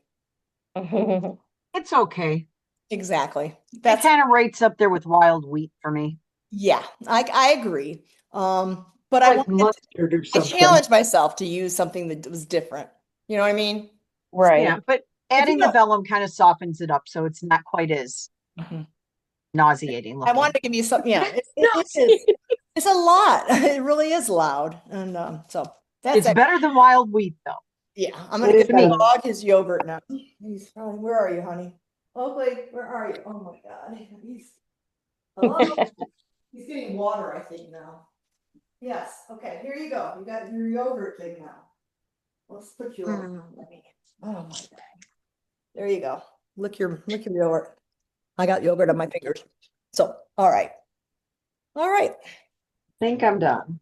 It's okay. Exactly. That That's kind of rates up there with wild wheat for me. yeah, I agree. But I Like wanted mustard or I something. challenged myself to use something that was different. You know what I mean? Right. Yeah, but adding the don't- vellum kind of softens it up, so it's not quite as nauseating I looking. wanted to give you something. Yeah, it is. It's a lot. It really is loud, and so that's It's it. better than wild wheat, though. Yeah, I'm gonna It give is better. the dog his yogurt now. He's probably, where are you, honey? Oakley, where are you? Oh my God, he's hello? He's getting water, I think now. Yes. Okay, here you go. You got your yogurt thing now. Let's put you. Oh my God. There you go. Lick your yogurt. I got yogurt on my fingers. So, all right. All right. Think I'm done.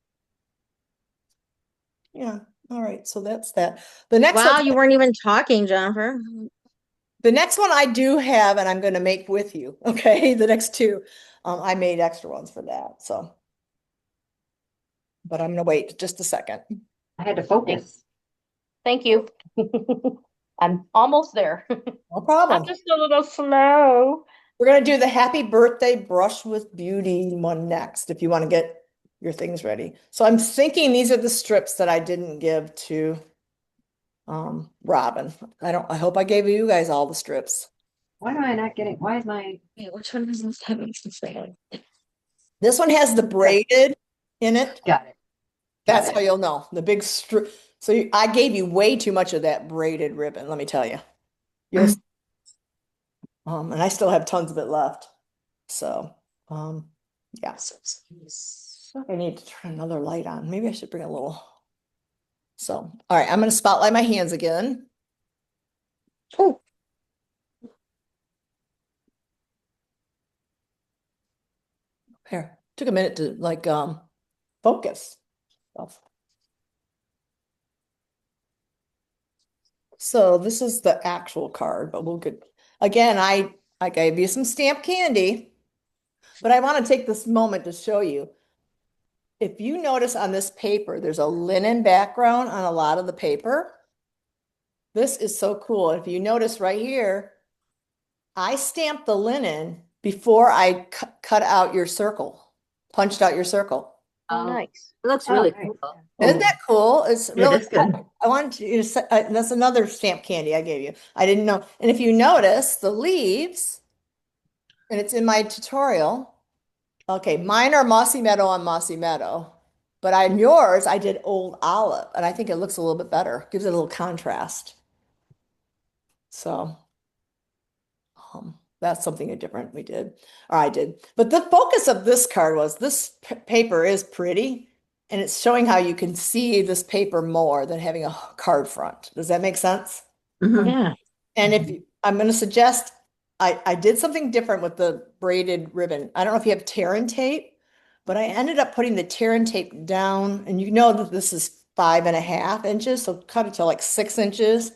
Yeah. All right. So that's that. The next wow, one, you weren't even talking, Jennifer. the next one I do have, and I'm going to make with you. Okay. The next two, I made extra ones for that. So, but I'm going to wait just a second. I had to focus. Thank you. I'm almost there. No problem. I'm just a little slow. We're going to do the happy birthday brush with beauty one next, if you want to get your things ready. So I'm thinking these are the strips that I didn't give to Robin. I hope I gave you guys all the strips. Why am I not getting, why is my, Which one is this? This one has the braided in it. got it. That's Got how it. you'll know. The big strip. So I gave you way too much of that braided ribbon, let me tell you. You'll and I still have tons of it left. So, yeah. I need to turn another light on. Maybe I should bring a little. So, all right, I'm going to spotlight my hands again. Oh. Here, took a minute to like focus. So this is the actual card, but we'll get again, I gave you some stamp candy, but I want to take this moment to show you. If you notice on this paper, there's a linen background on a lot of the paper. This is so cool. If you notice right here, I stamped the linen before I cut out your circle, punched out your circle. Oh, nice. It looks Oh, really nice. cool. Isn't that cool? It's Yeah, really that's good. cool. I wanted you to say, that's another stamp candy I gave you. I didn't know. And if you notice the leaves, and it's in my tutorial. Okay, mine are Mossy Meadow on Mossy Meadow, but on yours, I did Old Olive, and I think it looks a little bit better. Gives it a little contrast. So, that's something different we did, or I did. But the focus of this card was this paper is pretty, and it's showing how you can see this paper more than having a card front. Does that make sense? Mhm. Yeah. And if you, I'm going to suggest, I did something different with the braided ribbon. I don't know if you have tear and tape, but I ended up putting the tear and tape down, and you know that this is 5.5 inches, so cut it to like 6 inches,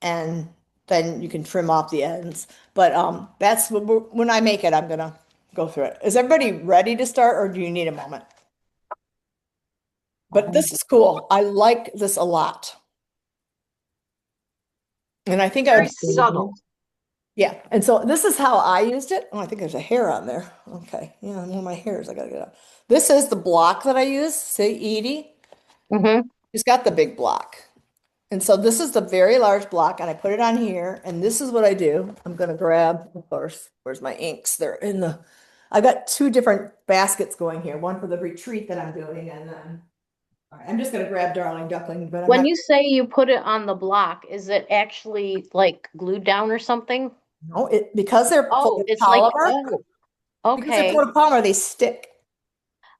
and then you can trim off the ends. But that's when I make it, I'm gonna go through it. Is everybody ready to start, or do you need a moment? But this is cool. I like this a lot. And I think I Very would, subtle. yeah. And so this is how I used it. Oh, I think there's a hair on there. Okay. Yeah, one of my hairs. I gotta get up. This is the block that I use. See, Edie? Mm-hmm. She's got the big block. And so this is the very large block, and I put it on here, and this is what I do. I'm gonna grab, of course, where's my inks? They're in the, I've got 2 different baskets going here, one for the retreat that I'm doing, and then all right, I'm just gonna grab Darling Duckling, but I'm When not, you say you put it on the block, is it actually like glued down or something? no, it because they're Oh, it's like, photopolymer, oh, because they're okay. photopolymer, they stick.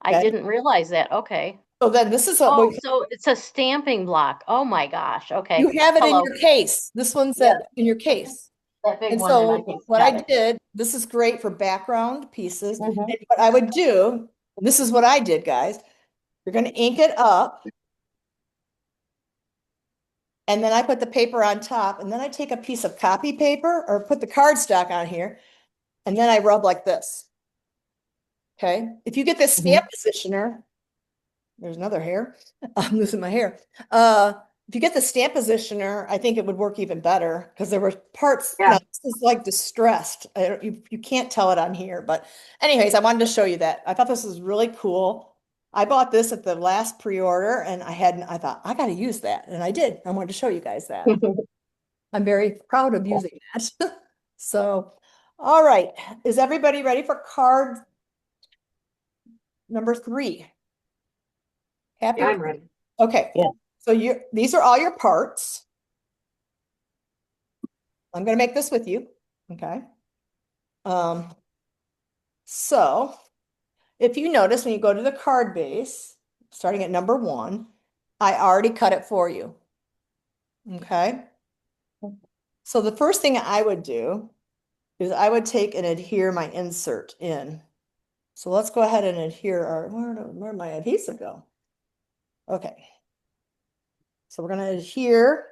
I Okay. didn't realize that. Okay. So then this is what Oh, we, so it's a stamping block. Oh my gosh. Okay. you have it in Hello. your case. This one's Yeah. in your case. That big And one in my so case. what Got I it. did, this is great for background pieces. Mhm. And what I would do, this is what I did, guys. You're going to ink it up. And then I put the paper on top, and then I take a piece of copy paper or put the cardstock on here, and then I rub like this. Okay. If you get this stamp positioner, there's another hair. I'm losing my hair. If you get the stamp positioner, I think it would work even better because there were parts, Yeah. now this is like distressed. You can't tell it on here, but anyways, I wanted to show you that. I thought this was really cool. I bought this at the last pre-order, and I thought I got to use that, and I did. I wanted to show you guys that. I'm very proud of using that. So, all right. Is everybody ready for card number 3? Happy? I'm ready. Okay. Yeah. So these are all your parts. I'm going to make this with you. Okay. So if you notice when you go to the card base, starting at number 1, I already cut it for you. Okay. So the first thing I would do is I would take and adhere my insert in. So let's go ahead and adhere our, where'd my adhesive go? Okay. So we're going to adhere.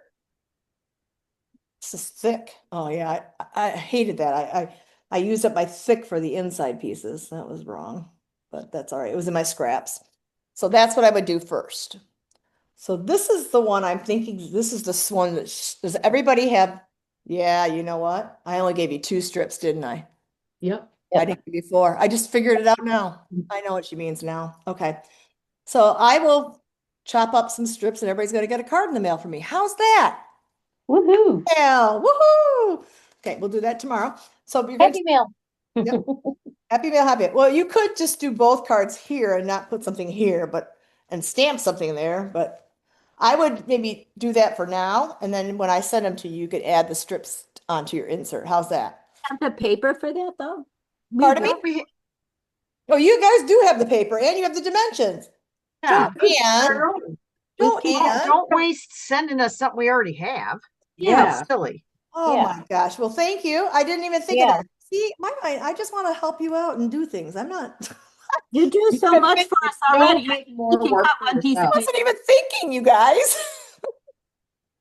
This is thick. Oh yeah, I hated that. I used up my thick for the inside pieces. That was wrong, but that's all right. It was in my scraps. So that's what I would do first. So this is the one I'm thinking, this is the one that, does everybody have? Yeah, you know what? I only gave you 2 strips, didn't I? Yep. I didn't give you 4. I just figured it out now. I know what she means now. Okay. So I will chop up some strips, and everybody's going to get a card in the mail from me. How's that? Woohoo. Yeah, woohoo! Okay, we'll do that tomorrow. So you're going Happy mail. Yep. Happy mail, happy. Well, you could just do both cards here and not put something here, and stamp something there, but I would maybe do that for now, and then when I send them to you, you could add the strips onto your insert. How's that? Have the paper for that though? Pardon me? Oh, you guys do have the paper and you have the dimensions. Yeah. Don't waste sending us something we already have. Yeah. Silly. Oh Yeah. my gosh. Well, thank you. I didn't even think Yeah. of that. See, my mind, I just want to help you out and do things. I'm not, You do so much for us already. make You more can work cut for one piece I of yourself. wasn't even thinking, you guys.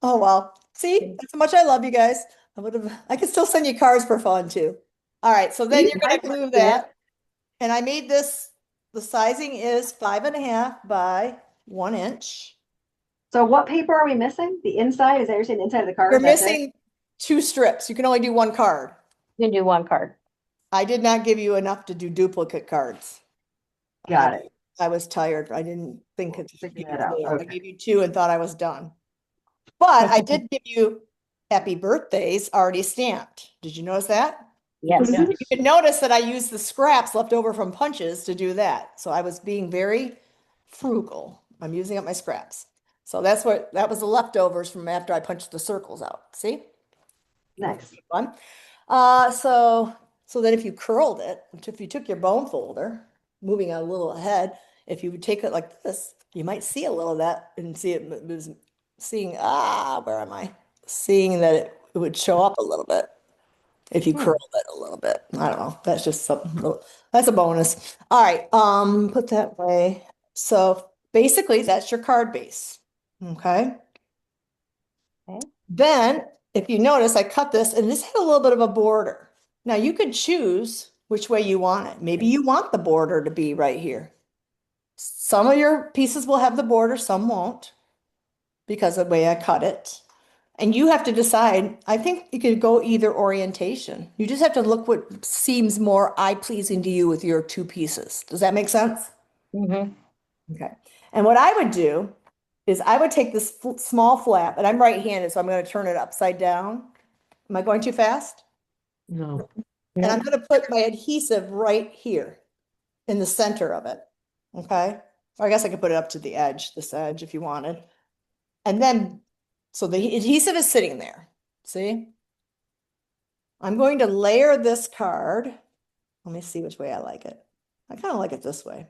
Oh, well. See, that's how much I love you guys. I could still send you cards for fun too. All right. So then you're going to glue that. And I made this, the sizing is 5.5 by 1 inch. So what paper are we missing? The inside? Is that you're saying the inside of the card? You're That's it? missing 2 strips. You can only do 1 card. You can do 1 card. I did not give you enough to do duplicate cards. Got it. I was tired. I didn't think it. Figure that out. I Okay. gave you 2 and thought I was done. But I did give you happy birthdays already stamped. Did you notice that? Yes. You could notice that I used the scraps left over from punches to do that. So I was being very frugal. I'm using up my scraps. So that was the leftovers from after I punched the circles out. See? Nice. Fun. So then if you curled it, if you took your bone folder, moving a little ahead, if you would take it like this, you might see a little of that and see it was seeing, where am I? Seeing that it would show up a little bit if you curled it a little bit. I don't know. That's just something, that's a bonus. All right, put that away. So basically that's your card base. Okay. Okay. Then if you notice, I cut this and this had a little bit of a border. Now you could choose which way you want it. Maybe you want the border to be right here. Some of your pieces will have the border, some won't, because of the way I cut it. And you have to decide. I think you could go either orientation. You just have to look what seems more eye-pleasing to you with your 2 pieces. Does that make sense? Mm-hmm. Okay. And what I would do is I would take this small flap, and I'm right-handed, so I'm going to turn it upside down. Am I going too fast? No. And I'm going to put my adhesive right here in the center of it. Okay. Or I guess I could put it up to the edge, this edge, if you wanted. And then, so the adhesive is sitting there. See? I'm going to layer this card. Let me see which way I like it. I kind of like it this way.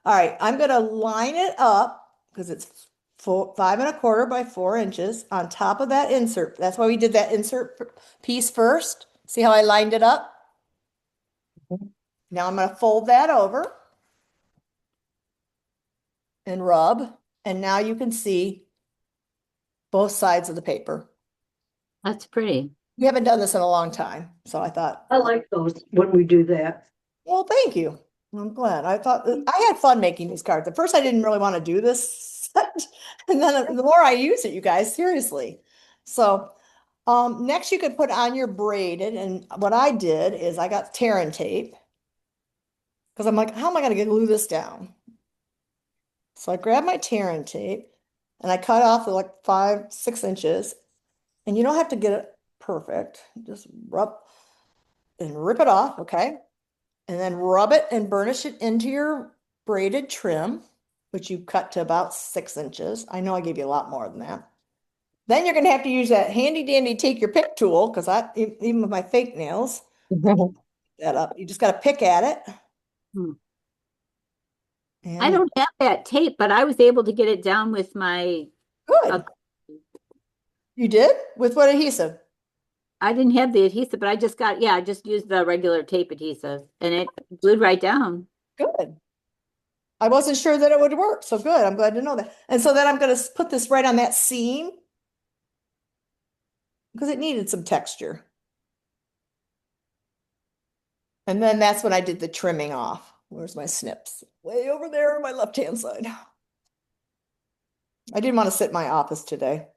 All right. I'm going to line it up because it's 5 1/4 by 4 inches on top of that insert. That's why we did that insert piece first. See how I lined it up? Now I'm going to fold that over and rub. And now you can see both sides of the paper. That's pretty. We haven't done this in a long time. So I thought, I like those when we do that. well, thank you. I'm glad. I thought I had fun making these cards. At first, I didn't really want to do this. And then the more I use it, you guys, seriously. So next you could put on your braided. And what I did is I got tear and tape. Because I'm like, how am I going to glue this down? So I grabbed my tear and tape and I cut off like 5, 6 inches. And you don't have to get it perfect. Just rub and rip it off, okay? And then rub it and burnish it into your braided trim, which you cut to about 6 inches. I know I gave you a lot more than that. Then you're going to have to use that handy dandy take your pick tool, because even with my fake nails, that up. You just got to pick at it. I don't have that tape, but I was able to get it down with my. Good. You did? With what adhesive? I didn't have the adhesive, but I just used the regular tape adhesive and it glued right down. Good. I wasn't sure that it would work, so good. I'm glad to know that. And so then I'm going to put this right on that seam because it needed some texture. And then that's when I did the trimming off. Where's my snips? Way over there on my left-hand side. I didn't want to sit in my office today.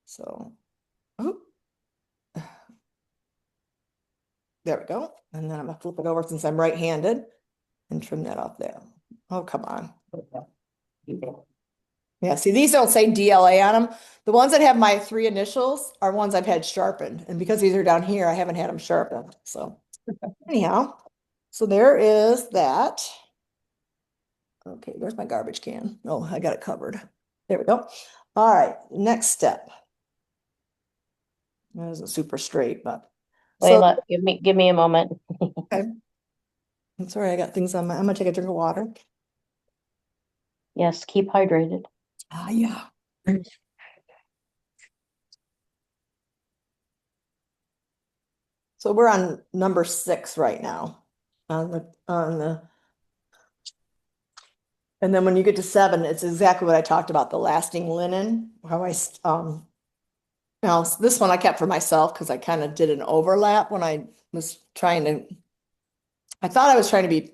So, there we go. And then I'm going to flip it over since I'm right-handed and trim that off there. Oh, come on. Yeah, see, these don't say DLA on them. The ones that have my 3 initials are ones I've had sharpened. And because these are down here, I haven't had them sharpened. So anyhow, so there is that. Okay, where's my garbage can? Oh, I got it covered. There we go. All right, next step. That isn't super straight, but. Layla, give me a moment. Okay. I'm sorry, I got things on my, I'm gonna take a drink of water. Yes, keep hydrated. Yeah. So we're on number 6 right now on the and then when you get to 7, it's exactly what I talked about, the lasting linen, how I now this one I kept for myself because I kind of did an overlap when I was trying to, I thought I was trying to be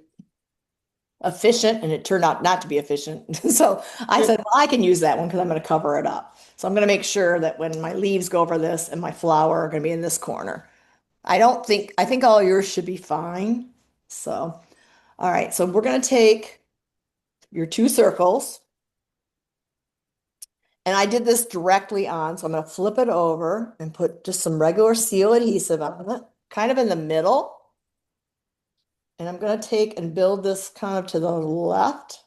efficient and it turned out not to be efficient. So I said, well, I can use that one because I'm going to cover it up. So I'm going to make sure that when my leaves go over this and my flower are going to be in this corner. I think all yours should be fine. So, all right. So we're going to take your two circles. And I did this directly on, so I'm going to flip it over and put just some regular seal adhesive on it, kind of in the middle. And I'm going to take and build this kind of to the left,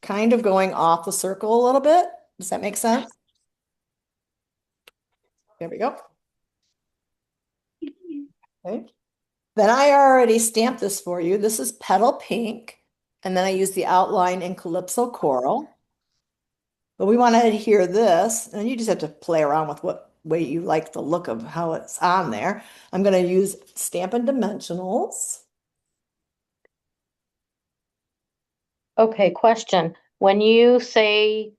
kind of going off the circle a little bit. Does that make sense? There we go. Okay. Then I already stamped this for you. This is Petal Pink. And then I use the outline in Calypso Coral. But we want to adhere this, and you just have to play around with what way you like the look of how it's on there. I'm going to use Stampin' Dimensionals. Okay, question. When you say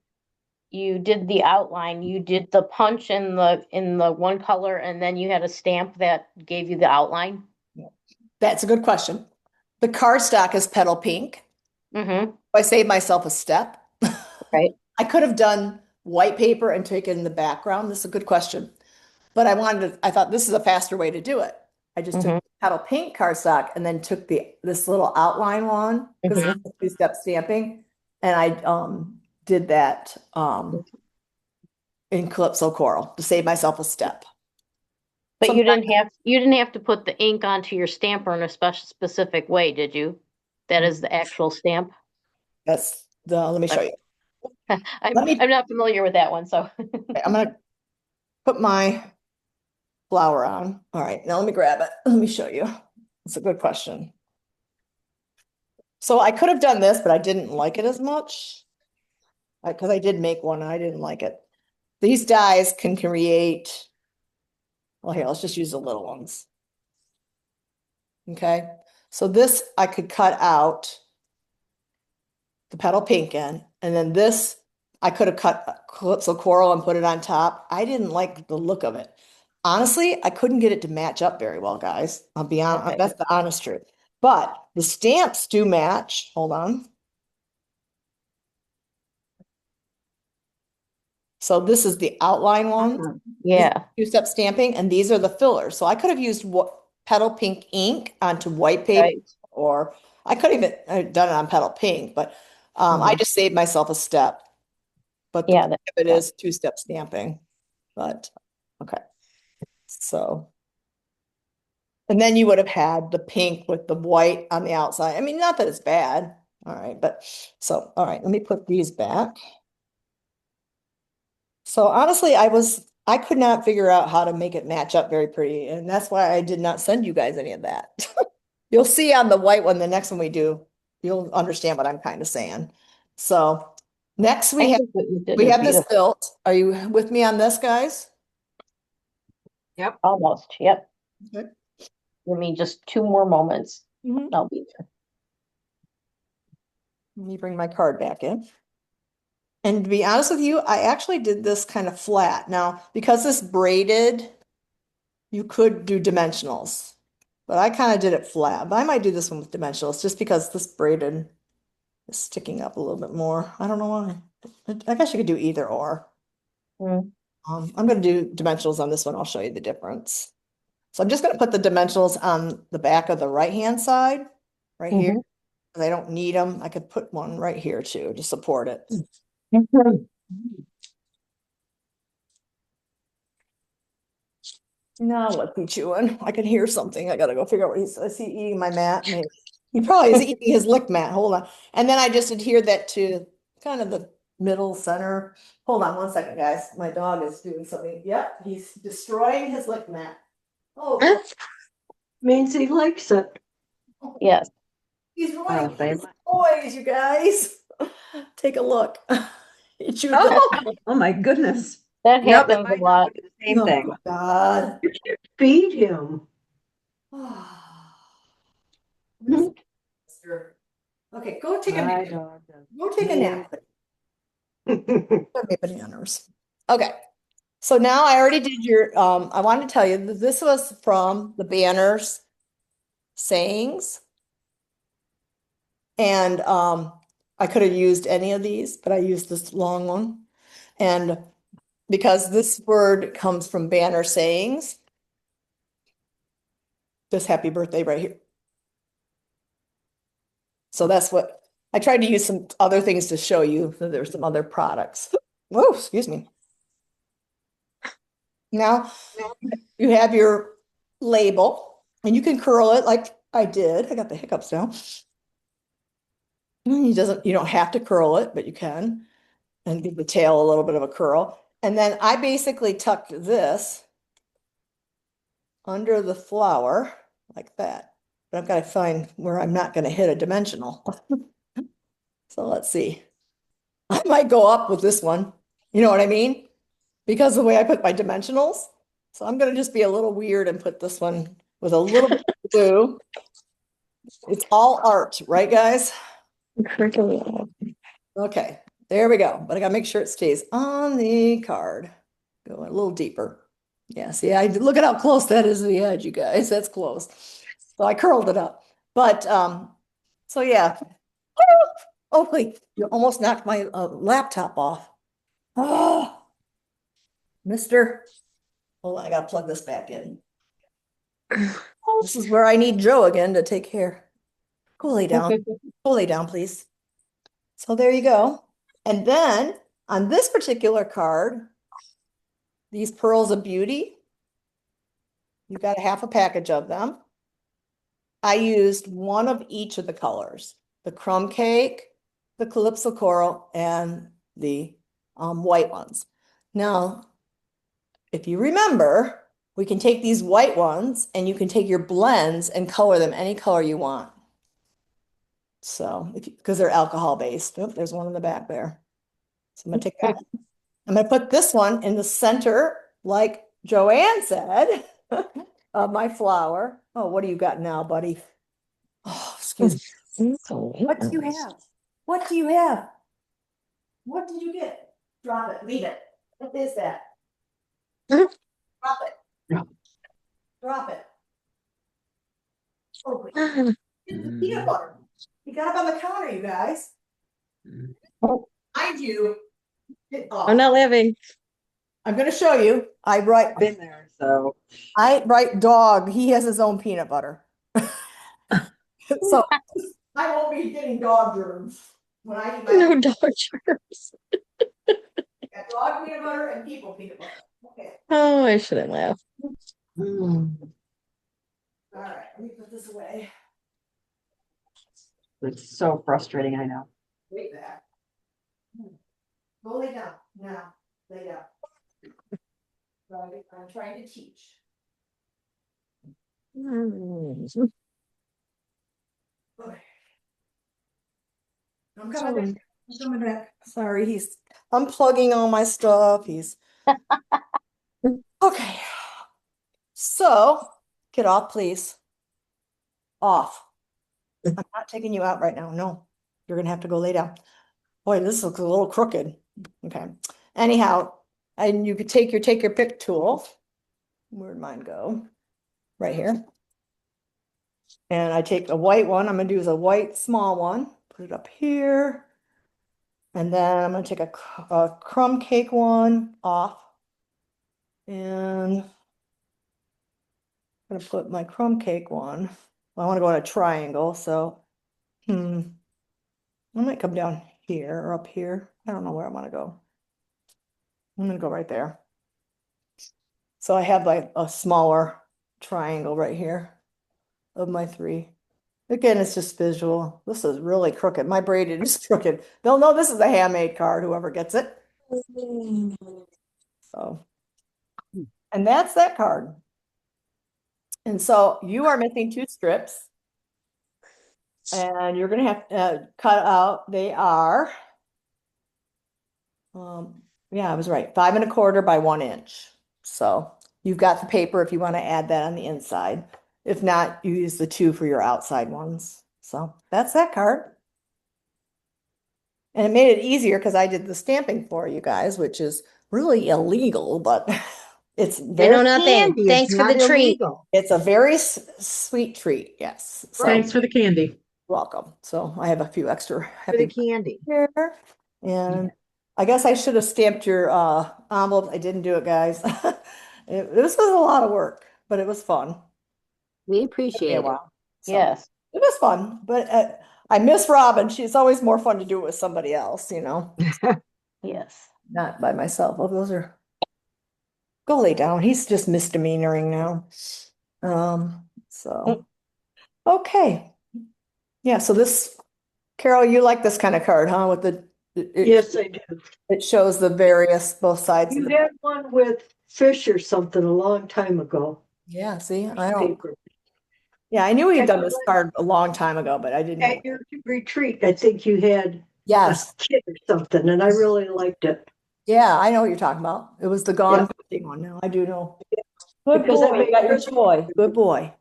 you did the outline, you did the punch in the one color and then you had a stamp that gave you the outline? That's a good question. The cardstock is Petal Pink. Mm-hmm. I saved myself a step. Right. I could have done white paper and taken the background. This is a good question. But I thought this is a faster way to do it. I just took Petal Pink cardstock and then took this little outline one, because it's two-step stamping. And I did that in Calypso Coral to save myself a step. But you didn't have to put the ink onto your stamper in a specific way, did you? That is the actual stamp. That's let me show you. I'm not familiar with that one, so I'm gonna put my flower on. All right, now let me grab it. Let me show you. It's a good question. So I could have done this, but I didn't like it as much because I did make one and I didn't like it. These dies can create, well, here, let's just use the little ones. Okay, so this I could cut out the Petal Pink in, and then this I could have cut Calypso Coral and put it on top. I didn't like the look of it. Honestly, I couldn't get it to match up very well, guys. I'll be honest, Okay. that's the honest truth. But the stamps do match. Hold on. So this is the outline one. yeah. Two-step stamping, and these are the fillers. So I could have used Petal Pink ink onto white paper, Right. or I could have even done it on Petal Pink, but I just saved myself a step. But the Yeah, point of it is two-step stamping. But okay. So, and then you would have had the pink with the white on the outside. I mean, not that it's bad. All right, but so, all right, let me put these back. So honestly, I could not figure out how to make it match up very pretty. And that's why I did not send you guys any of that. You'll see on the white one, the next one we do, you'll understand what I'm kind of saying. So next we have this built. Are you with me on this, guys? Yep. Almost. Yep. Okay. Give me just 2 more moments. I'll be there. Let me bring my card back in. And to be honest with you, I actually did this kind of flat. Now, because this braided, you could do dimensionals, but I kind of did it flat. But I might do this one with dimensionals just because this braided is sticking up a little bit more. I don't know why. I guess you could do either or. I'm going to do dimensionals on this one. I'll show you the difference. So I'm just going to put the dimensionals on the back of the right-hand side, right here. Because I don't need them. I could put one right here too to support it. Now what's he chewing? I can hear something. I gotta go figure out what is he eating my mat? Maybe. He probably is eating his lick mat. Hold on. And then I just adhered that to kind of the middle center. Hold on 1 second, guys. My dog is doing something. Yep, he's destroying his lick mat. Oh, Means he likes it. Yes. he's ruining his toys, you guys. Take a look. He chewed the- Oh my goodness. That Yep, happens a lot. Same Oh, thing. God. Feed him. Okay, go take a My nap. dog does. Go take a nap. Okay, bananas. Okay, so now I already did your, I wanted to tell you that this was from the Banners sayings. And I could have used any of these, but I used this long one. And because this word comes from Banner sayings, this happy birthday right here. So that's what I tried to use some other things to show you that there's some other products. Whoa, excuse me. Now you have your label and you can curl it like I did. I got the hiccups now. You don't have to curl it, but you can, and give the tail a little bit of a curl. And then I basically tucked this under the flower like that. But I've got to find where I'm not going to hit a dimensional. So let's see. I might go up with this one. You know what I mean? Because of the way I put my dimensionals. So I'm going to just be a little weird and put this one with a little bit of glue. It's all art, right, guys? Okay, there we go. But I got to make sure it stays on the card. Go a little deeper. Yeah, see, look at how close that is to the edge, you guys. That's close. So I curled it up. But, so yeah. Oh, wait, you almost knocked my laptop off. Oh, mister. Hold on, I gotta plug this back in. This is where I need Joe again to take care. Go lay down. Go lay down, please. So there you go. And then on this particular card, these Pearls of Beauty, you got a half a package of them. I used one of each of the colors, the crumb cake, the Calypso Coral, and the white ones. Now, if you remember, we can take these white ones and you can take your blends and color them any color you want. So, because they're alcohol based. Oh, there's one in the back there. So I'm gonna take that. I'm gonna put this one in the center, like Joanne said, of my flower. Oh, what do you got now, buddy? Oh, excuse me. What do you have? What do you have? What did you get? Drop it. Leave it. What is that? Drop it. Drop it. Oh, wait. It's the peanut butter. You got up on the counter, you guys. Mind you. I'm not living. I'm going to show you. Been there, so I write dog. He has his own peanut butter. So I won't be getting dog germs when I eat my No dog germs. got dog peanut butter and people peanut butter. Okay. Oh, I shouldn't laugh. All right. Let me put this away. it's so frustrating. I know. Wait back. Go lay down. Now. Lay down. I'm trying to teach. Okay. I'm coming back. I'm coming back. Sorry, he's unplugging all my stuff. He's okay. So get off, please. Off. I'm not taking you out right now. No, you're gonna have to go lay down. Boy, this looks a little crooked. Okay. Anyhow, and you could take your pick tool. Where'd mine go? Right here. And I take a white one. I'm gonna do a white small one. Put it up here. And then I'm gonna take a crumb cake one off. And I'm gonna put my crumb cake one. Well, I want to go in a triangle, so I might come down here or up here. I don't know where I want to go. I'm gonna go right there. So I have like a smaller triangle right here of my three. Again, it's just visual. This is really crooked. My braided is crooked. They'll know this is a handmade card, whoever gets it. So, and that's that card. And so you are missing 2 strips. And you're going to have to cut out, they are, yeah, I was right, 5 1/4 by 1 inch. So you've got the paper if you want to add that on the inside. If not, you use the 2 for your outside ones. So that's that card. And it made it easier because I did the stamping for you guys, which is really illegal, but it's I know very, nothing. Candy, Thanks it's for the not treat. illegal. it's a very sweet treat. Yes. So Thanks for the candy. welcome. So I have a few extra For the happy candy. here. And I guess I should have stamped your envelopes. I didn't do it, guys. This was a lot of work, but it was fun. We appreciate it. So Yes. it was fun, but I miss Robin. She's always more fun to do it with somebody else, Yes. not by myself. Oh, those are, go lay down. He's just misdemeanoring now. So, okay. Yeah, so this, Carol, you like this kind of card, huh? With Yes, I do. it shows the various, both sides. You had one with fish or something a long time ago. Yeah, see, I don't, Paper. yeah, I knew we had done this card a long time ago, but I didn't know. At your retreat, I think you had a Yes, kit or something, and I really liked it. yeah, I know what you're talking about. It was the gone fishing one now. I do know. Good Because that boy, you made got your Christmas- toy. Good boy.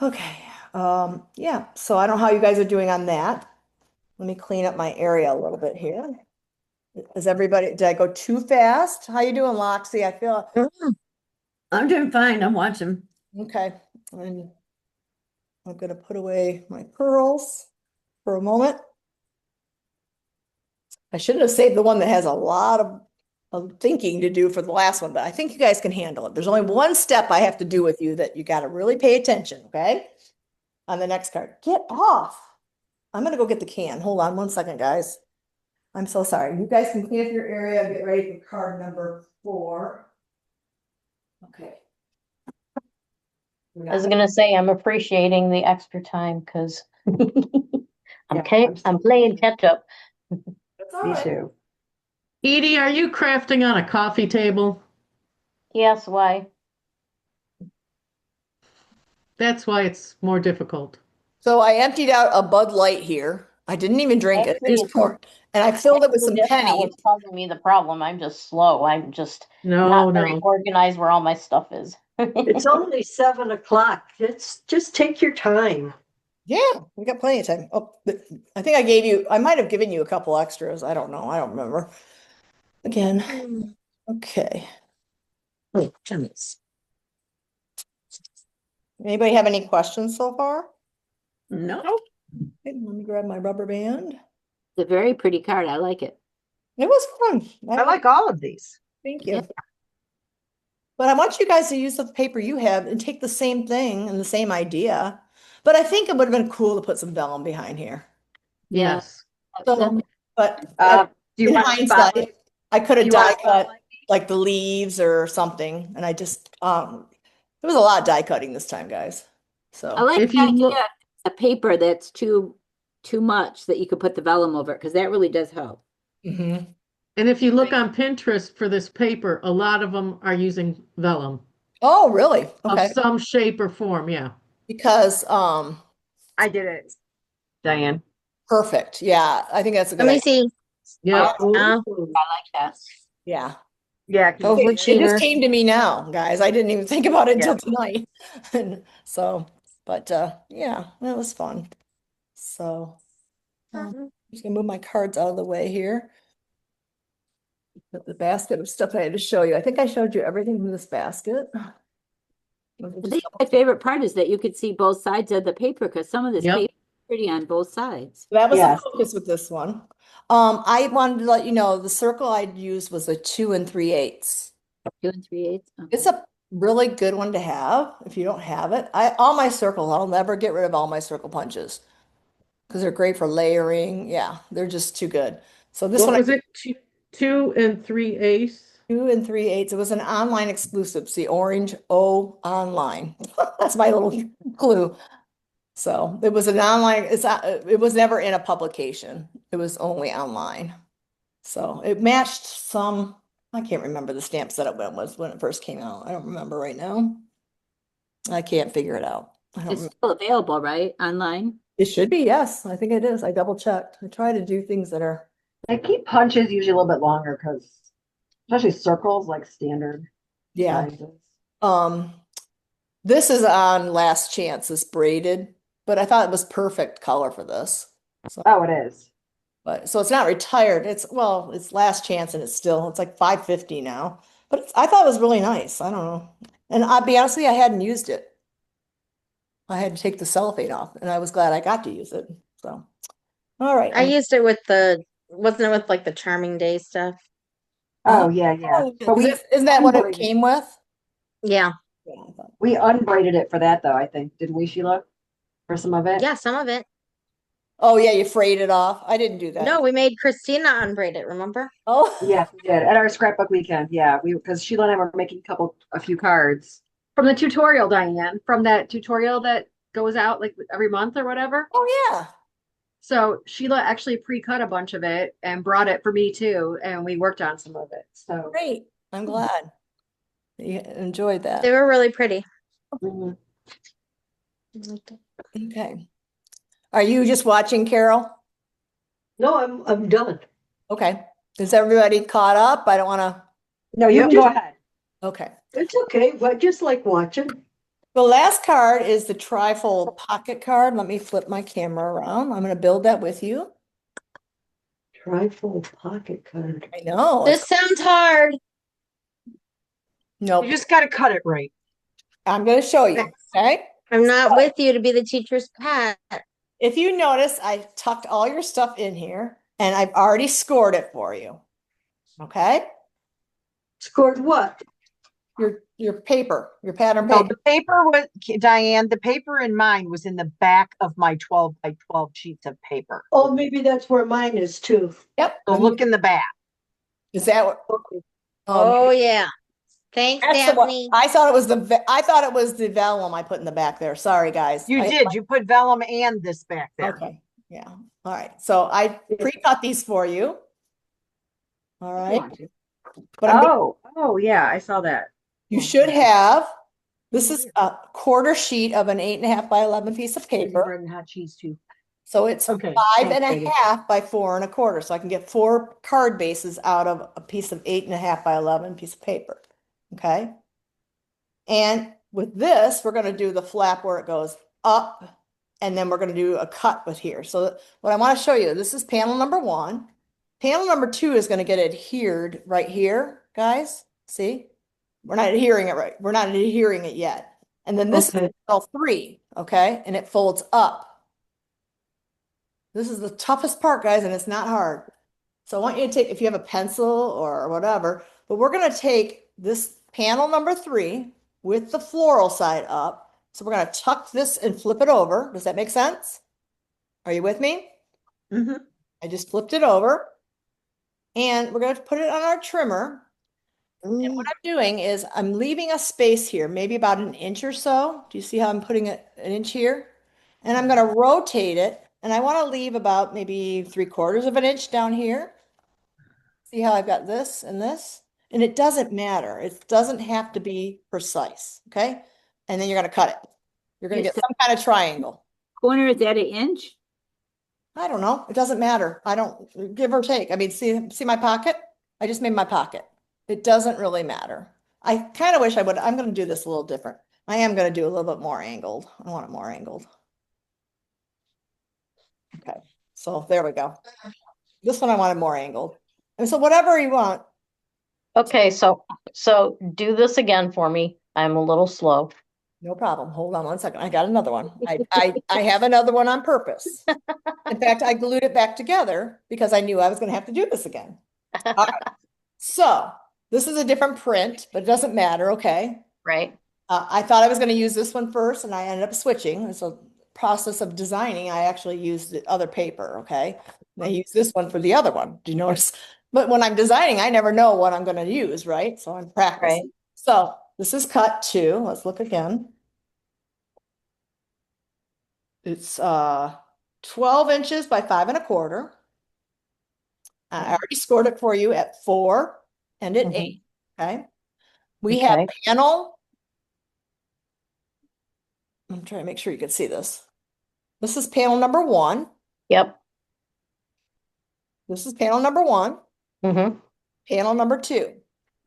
Okay, yeah, so I don't know how you guys are doing on that. Let me clean up my area a little bit here. Is everybody, did I go too fast? How you doing, Loxie? I feel, I'm doing fine. I'm watching. okay. I'm gonna put away my pearls for a moment. I should have saved the one that has a lot of thinking to do for the last one, but I think you guys can handle it. There's only one step I have to do with you that you got to really pay attention, okay? On the next card. Get off. I'm gonna go get the can. Hold on one second, guys. I'm so sorry. You guys can clean up your area and get ready for card number 4. Okay. I was gonna say, I'm appreciating the extra time because I'm playing catch up. That's all Me right. too. Edie, are you crafting on a coffee table? Yes, why? That's why it's more difficult. So I emptied out a Bud Light here. I didn't even drink it. I just poured, and I filled it with some That's not pennies. what's causing me the problem. I'm just slow. I'm just No, not very no. organized where all my stuff is. It's only 7 o'clock. Just take your time. Yeah, we got plenty of time. Oh, I think I might have given you a couple extras. I don't know. I don't remember. Again. Okay. Oh, goodness. Anybody have any questions so far? No. Okay, let me grab my rubber band. It's a very pretty card. I like it. It was fun. I like all of these. Thank you. But I want you guys to use the paper you have and take the same thing and the same idea. But I think it would have been cool to put some vellum behind here. Yeah. Yes. So, but Do you in want a hindsight, spotlight? I could have You want die a cut spotlight? like the leaves or something. And I just, there was a lot of die cutting this time, guys. I So, like If the you idea look- of a paper that's too much that you could put the vellum over it because that really does help. mhm. And if you look on Pinterest for this paper, a lot of them are using vellum Oh, really? Okay. of some shape or form. Yeah. Because, I did it, Diane. perfect. Yeah, I think that's a good Let me idea. see. Yeah. Oh, I like that. Yeah. Yeah. 'cause Oh, It just Cheater. came to me now, guys. I didn't even think about it Yeah. until tonight. And so, but yeah, that was fun. So, I'm just gonna move my cards out of the way here. Put the basket of stuff I had to show you. I think I showed you everything from this basket. I think my favorite part is that you could see both sides of the paper because some of this Yep. paper is pretty on both sides. That was the Yes. focus with this one. I wanted to let you know the circle I'd use was a 2 3/8. 2 3/8. It's a really good one to have if you don't have it. All my circles, I'll never get rid of all my circle punches because they're great for layering. Yeah, they're just too good. So this What one, was it? 2 3/8. 2 3/8. It was an online exclusive. See, Orange O online. That's my little clue. So it was an online. It was never in a publication. It was only online. So it matched some. I can't remember the stamps that it went with when it first came out. I don't remember right now. I can't figure it out. I don't It's still available, right? Online. It should be, yes. I think it is. I double checked. I try to do things that are, They keep punches usually a little bit longer because, especially circles, like standard yeah. sizes. This is on Last Chance, this braided, but I thought it was perfect color for this. So, Oh, it is. but so it's not retired. It's Last Chance and it's like $5.50 now. But I thought it was really nice. I don't know. And I'll be honest with you, I hadn't used it. I had to take the cellophane off, and I was glad I got to use it. So, all right. I used it with wasn't it with like the Charming Day stuff? Oh, yeah, yeah. But Isn't that what it unbraided- came with? Yeah. Yeah, I thought- we unbraided it for that though, I think. Did we, Sheila? For some of it? Yeah, some of it. Oh, yeah, you frayed it off. I didn't do that. No, we made Christina unbraid it, remember? Oh, Yes, we did at our scrapbook weekend. Yeah, because Sheila and I were making a few cards from the tutorial, Diane, from that tutorial that goes out like every month or whatever. oh, yeah. So Sheila actually pre-cut a bunch of it and brought it for me too, and we worked on some of it. So Great. I'm glad you enjoyed that. They were really pretty. mhm. Okay. Are you just watching, Carol? No, I'm done. Okay. Is everybody caught up? I don't want to. No, you can go ahead. Okay. It's okay, but I just like watching. The last card is the trifold pocket card. Let me flip my camera around. I'm going to build that with you. Trifold pocket card. I know. This sounds hard. Nope. You just got to cut it right. I'm going to show you. Okay. I'm not with you to be the teacher's pet. If you notice, I tucked all your stuff in here and I've already scored it for you. Okay. Scored what? Your paper, your pattern No, paper. the paper was, Diane, the paper in mine was in the back of my 12 by 12 sheets of paper. Oh, maybe that's where mine is too. Yep. So look in the back. Is that what? Oh, yeah. Thanks, That's the one. Daphne. I thought it was the vellum I put in the back there. Sorry, guys. You did. You put vellum and this back there. Okay. Yeah. All right. So I pre-cut these for you. All right. But Oh, yeah, I saw that. you should have, this is a quarter sheet of an 8.5 by 11 piece of paper. Bread and hot cheese too. So it's Okay, 5.5 by 4 1/4. So I can get 4 card bases out of a piece of 8.5 by 11 piece of paper. Okay. And with this, we're going to do the flap where it goes up, and then we're going to do a cut with here. So what I want to show you, this is panel number 1. Panel number 2 is going to get adhered right here, guys. See? We're not adhering it right. We're not adhering it yet. And then this is panel 3, okay? And it folds up. This is the toughest part, guys, and it's not hard. So I want you to take, if you have a pencil or whatever, but we're going to take this panel number 3 with the floral side up. So we're going to tuck this and flip it over. Does that make sense? Are you with me? Mm-hmm. I just flipped it over. And we're going to put it on our trimmer. And what I'm doing is I'm leaving a space here, maybe about an inch or so. Do you see how I'm putting it an inch here? And I'm going to rotate it. And I want to leave about maybe 3/4 of an inch down here. See how I've got this and this? And it doesn't matter. It doesn't have to be precise. Okay. And then you're going to cut it. You're going to get some kind of triangle. Corner is at an inch? I don't know. It doesn't matter. I don't, give or take. I mean, see my pocket? I just made my pocket. It doesn't really matter. I kind of wish I would. I'm going to do this a little different. I am going to do a little bit more angled. I want it more angled. Okay. So there we go. This one I wanted more angled. And so whatever you want. Okay, so do this again for me. I'm a little slow. No problem. Hold on one second. I got another one. I have another one on purpose. In fact, I glued it back together because I knew I was going to have to do this again. All right. So this is a different print, but it doesn't matter. Okay. Right. I thought I was going to use this one first, and I ended up switching. It's a process of designing. I actually used the other paper. Okay. And I use this one for the other one. Do you notice? But when I'm designing, I never know what I'm going to use. Right. So I'm practicing. Right. So this is cut 2. Let's look again. It's 12 inches by 5 1/4. I already scored it for you at 4 and at 8. Okay. We have panel. I'm trying to make sure you can see this. This is panel number 1. Yep. This is panel number 1. Mm-hmm. Panel number 2.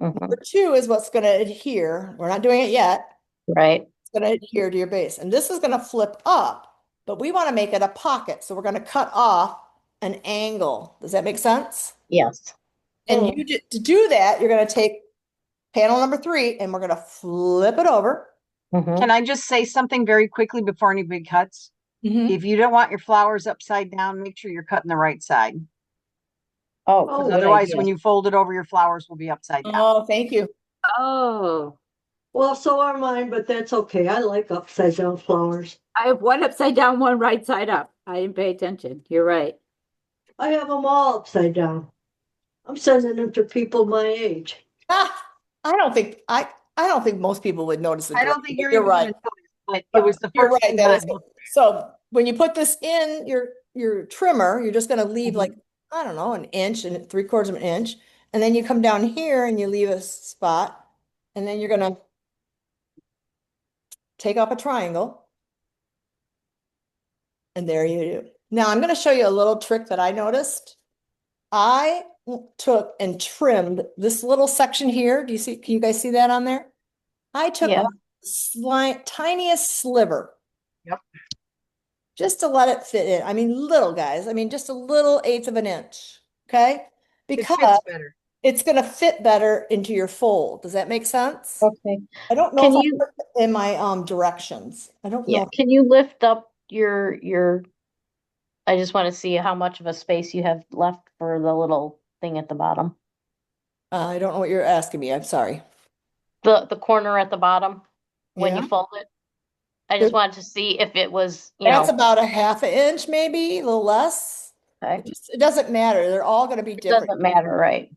Mm-hmm. Number 2 is what's going to adhere. We're not doing it yet. Right. It's going to adhere to your base. And this is going to flip up, but we want to make it a pocket. So we're going to cut off an angle. Does that make sense? Yes. And to do that, you're going to take panel number 3 and we're going to flip it over. Mm-hmm. Can I just say something very quickly before anybody cuts? If you don't want your flowers upside down, make sure you're cutting the right side. Oh, Oh, good Otherwise, idea. when you fold it over, your flowers will be upside down. Oh, thank you. Oh, Well, so are mine, but that's okay. I like upside down flowers. I have one upside down, one right side up. I didn't pay attention. You're right. I have them all upside down. I'm sending them to people my age. I don't think most people would notice the I don't direction, think but you're you're even right. gonna notice, but it was the You're first right, thing that I is, looked. so when you put this in your trimmer, you're just gonna leave Mhm. like, I don't know, an inch and 3/4 of an inch. And then you come down here and you leave a spot, and then you're gonna take off a triangle. And there you do. Now I'm gonna show you a little trick that I noticed. I took and trimmed this little section here. Do you see, can you guys see that on there? I took Yeah. tiniest sliver. Yep. Just to let it fit in. I mean, little guys. I mean, just a little 1/8 of an inch. Okay? It Because fits better. it's going to fit better into your fold. Does that make sense? Okay. I don't know Can if you- I put it in my directions. I don't Yeah, know. can you lift up your, I just want to see how much of a space you have left for the little thing at the bottom. I don't know what you're asking me. I'm sorry. The corner at the bottom, when you Yeah. fold it. I just wanted to see if it was, That's about a 1/2 inch, maybe, a little less. okay. It doesn't matter. They're all going to be It different. doesn't matter, right?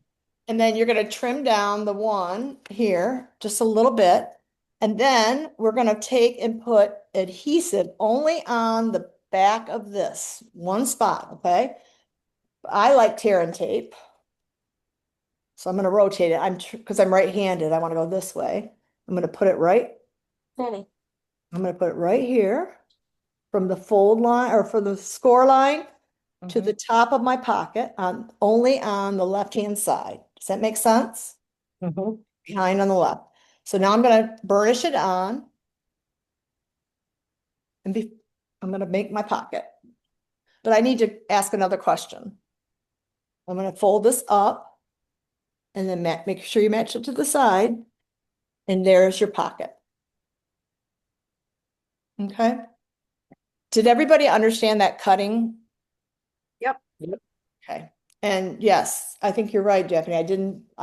And then you're going to trim down the one here just a little bit. And then we're going to take and put adhesive only on the back of this one spot. Okay. I like tear and tape. So I'm going to rotate it. Because I'm right-handed. I want to go this way. I'm going to put it right. Danny. I'm going to put it right here from the fold line or from the score line to the top of my pocket only on the left-hand side. Does that make sense? Mhm. Behind on the left. So now I'm going to burnish it on. And I'm going to make my pocket. But I need to ask another question. I'm going to fold this up and then make sure you match it to the side. And there's your pocket. Okay. Did everybody understand that cutting? Yep. Okay. And yes, I think you're right, Daphne. I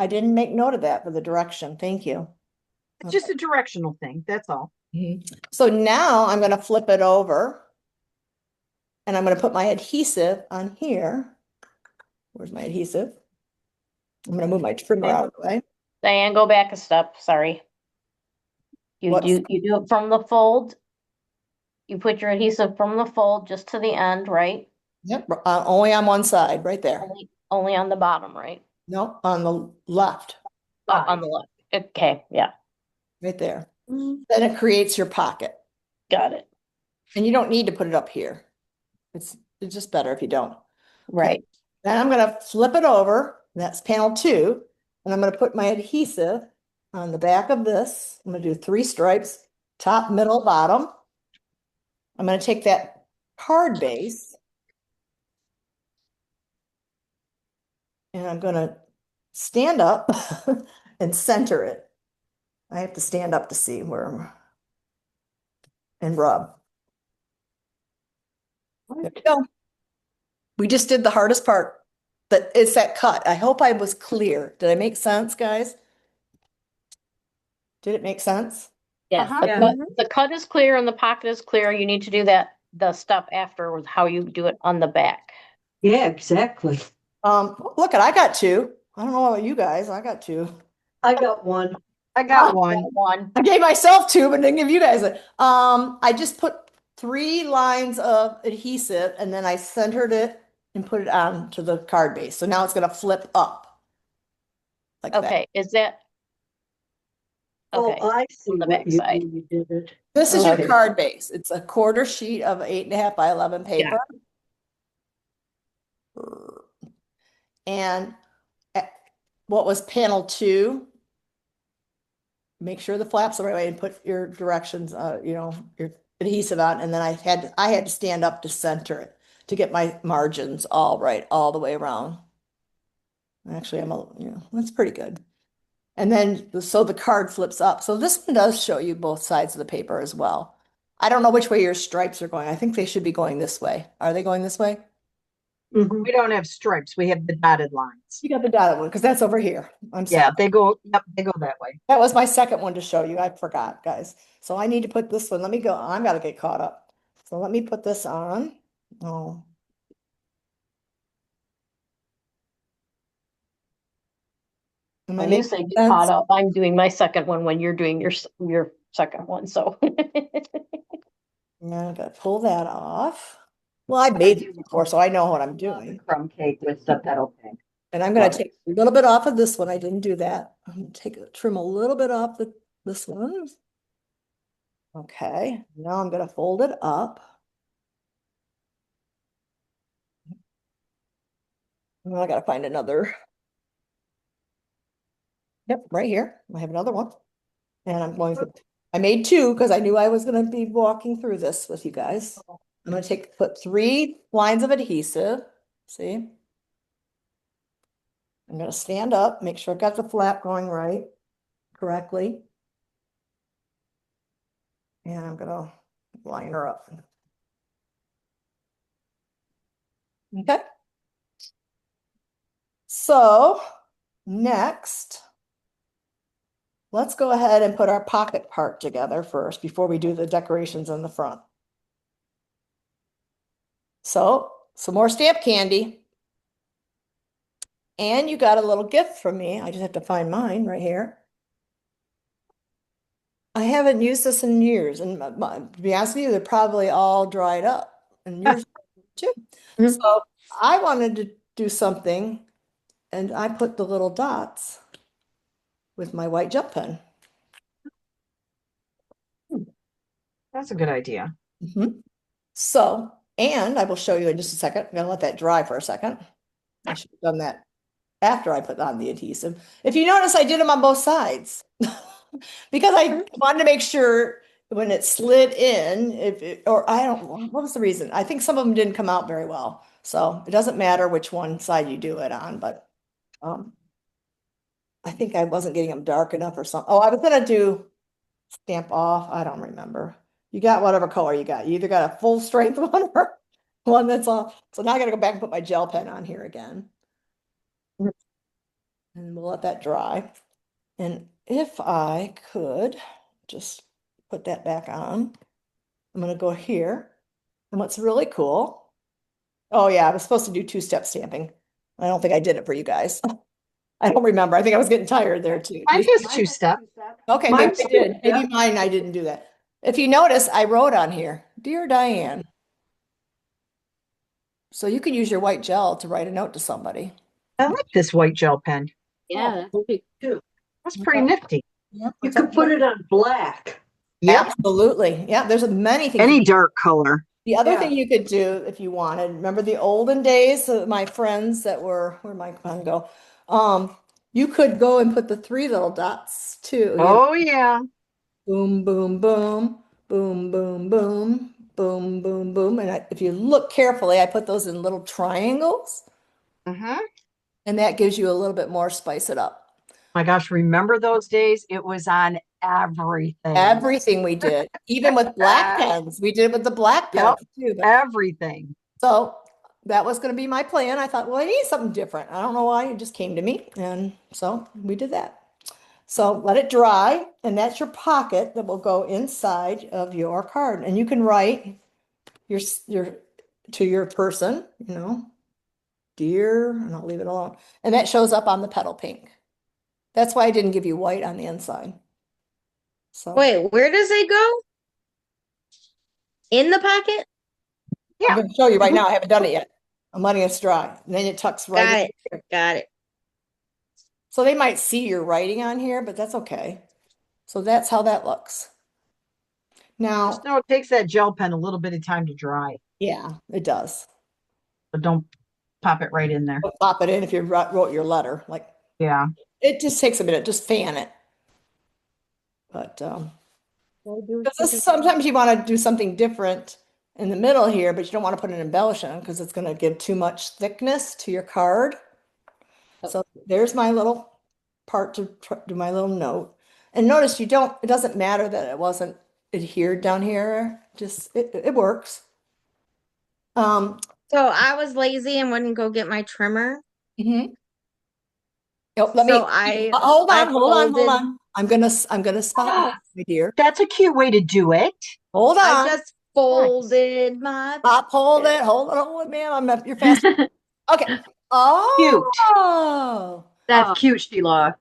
didn't make note of that for the direction. Thank you. It's just a directional thing. That's all. So now I'm going to flip it over and I'm going to put my adhesive on here. Where's my adhesive? I'm going to move my trimmer out of the way. Diane, go back a step, sorry. You do it from the fold. You put your adhesive from the fold just to the end, right? Yep, only on one side, right there. Only on the bottom, right? No, on the left, On the left. Okay, yeah, right there. Then it creates your pocket. got it. And you don't need to put it up here. It's just better if you don't. Right. Then I'm going to flip it over. That's panel 2. And I'm going to put my adhesive on the back of this. I'm going to do 3 stripes, top, middle, bottom. I'm going to take that card base and I'm going to stand up and center it. I have to stand up to see where and rub. There we go. We just did the hardest part. It's that cut. I hope I was clear. Did I make sense, guys? Did it make sense? Yes. The cut is clear and the pocket is clear. You need to do the stuff after with how you do it on the back. Yeah, exactly. Look, I got 2. I don't know about you guys. I got 2. I got one. I got one. One. I gave myself 2, but didn't give you guys it. I just put 3 lines of adhesive and then I centered it and put it on to the card base. So now it's going to flip up. Like that. Okay, is that? Okay, Oh, I see on the what back you side. you did it. This is Okay. your card base. It's a 1/4 sheet of 8.5 by 11 paper. And what was panel 2? Make sure the flap's the right way and put your directions, your adhesive on. And then I had to stand up to center it to get my margins all right, all the way around. Actually, that's pretty good. And then, so the card flips up. So this one does show you both sides of the paper as well. I don't know which way your stripes are going. I think they should be going this way. Are they going this way? We don't have stripes. We have the dotted lines. You got the dotted one because that's over here. I'm sorry. Yeah, they go that way. That was my second one to show you. I forgot, guys. So I need to put this one. Let me go. I've got to get caught up. So let me put this on. Oh. Am I When you making say get sense? caught up, I'm doing my second one when you're doing your second one, so. Yeah, I gotta pull that off. Well, I made it before, so I know what I'm doing. Crumb cake with the petal pink. And I'm gonna Love it. take a little bit off of this one. I didn't do that. I'm gonna trim a little bit off this one. Okay, now I'm gonna fold it up. Now I gotta find another. Yep, right here. I have another one. And I made two because I knew I was gonna be walking through this with you guys. I'm gonna put 3 lines of adhesive. See? I'm gonna stand up, make sure I've got the flap going correctly. And I'm gonna line her up. Okay. So next, let's go ahead and put our pocket part together first before we do the decorations in the front. So some more stamp candy. And you got a little gift from me. I just have to find mine right here. I haven't used this in years, and to be honest with you, they're probably all dried up, and yours too. So I wanted to do something, and I put the little dots with my white gel pen. That's a good idea. So, and I will show you in just a second. I'm gonna let that dry for a second. I should have done that after I put on the adhesive. If you notice, I did them on both sides because I wanted to make sure when it slid in, or I don't, what was the reason? I think some of them didn't come out very well. So it doesn't matter which one side you do it on, but I think I wasn't getting them dark enough or something. Oh, I was gonna do stamp off. I don't remember. You got whatever color you got. You either got a full strength one or one that's off. So now I gotta go back and put my gel pen on here again. And we'll let that dry. And if I could just put that back on, I'm gonna go here. And what's really cool, oh yeah, I was supposed to do 2-step stamping. I don't think I did it for you guys. I don't remember. I think I was getting tired there too. I guess 2-step. Okay, maybe I did. Maybe mine, I didn't do that. If you notice, I wrote on here, Dear Diane. So you can use your white gel to write a note to somebody. I like this white gel pen. Yeah, That's pretty nifty. You could put it on black. Yep. Absolutely. Yeah, there's many things. Any dark color. The other Yeah. thing you could do if you wanted, remember the olden days, my friends that were, where'd my pen go? You could go and put the 3 little dots too. Oh yeah. Boom, boom, boom, boom, boom, boom, boom, boom, boom. And if you look carefully, I put those in little triangles. And that gives you a little bit more spice it up. My gosh, remember those days? It was on everything. Everything we did, even with black pens, we did it with the black pens too. Everything. So that was going to be my plan. I thought, well, I need something different. I don't know why, it just came to me. And so we did that. So let it dry, and that's your pocket that will go inside of your card. And you can write your to your person, dear, and I'll leave it alone. And that shows up on the petal pink. That's why I didn't give you white on the inside. So Wait, where does it go? In the pocket? I'm going to show you right now. I haven't done it yet. I'm letting it dry. And then it tucks right Got in. it. Got it. So they might see your writing on here, but that's okay. So that's how that looks. Now, Just know it takes that gel pen a little bit of time to dry. yeah, it does. But don't pop it right in there. But pop it in if you wrote your letter. Like, Yeah. it just takes a minute. Just fan it. But sometimes you want to do something different in the middle here, but you don't want to put an embellishment because it's going to give too much thickness to your card. So there's my little part to do my little note. And notice it doesn't matter that it wasn't adhered down here. Just, it works. So I was lazy and wouldn't go get my trimmer. Oh, let So me, I hold I on, hold on, hold folded- on. I'm gonna spot, my dear. That's a cute way to do it. Hold I on. just folded my. Pop, hold it, ma'am. You're fast. Okay. Oh, That's cute, Sheila.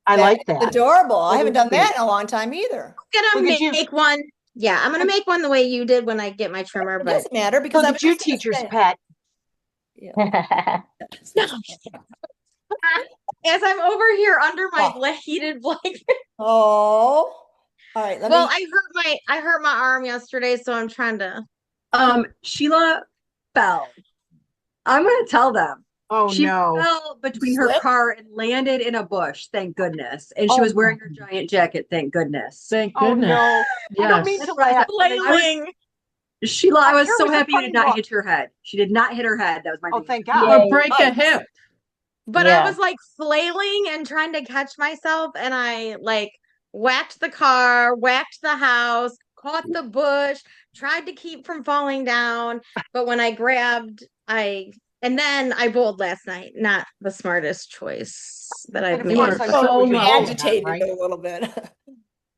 I like that's that. adorable. I That haven't is done that cute. in a long time either. I'm gonna Look at you. make one. Yeah, I'm gonna make one the way you did when I get my trimmer, It but doesn't matter because Look I at you, was just gonna teacher's say- pet. as I'm over here under my Oh. heated blanket. Oh, all right. Let Well, me. I hurt my arm yesterday, so I'm trying to. Sheila fell. I'm gonna tell them. Oh She no. fell between her Slipped? car and landed in a bush, thank goodness. And she Oh, was wearing her giant jacket, thank goodness. Thank Oh goodness. no. I don't Yes. mean That's to what I laugh. had. Flailing. Sheila, I was Here so was a happy you funny did not look. hit your head. She did not hit her head. That was my Oh, biggest- thank God. Or break a Nice. hip. But Yeah. I was like flailing and trying to catch myself, and I like whacked the car, whacked the house, caught the bush, tried to keep from falling down. But when I grabbed, and then I bowled last night. Not the smartest choice that I've And of made. course, I So saw what you no. were doing, Agitated right? a little bit.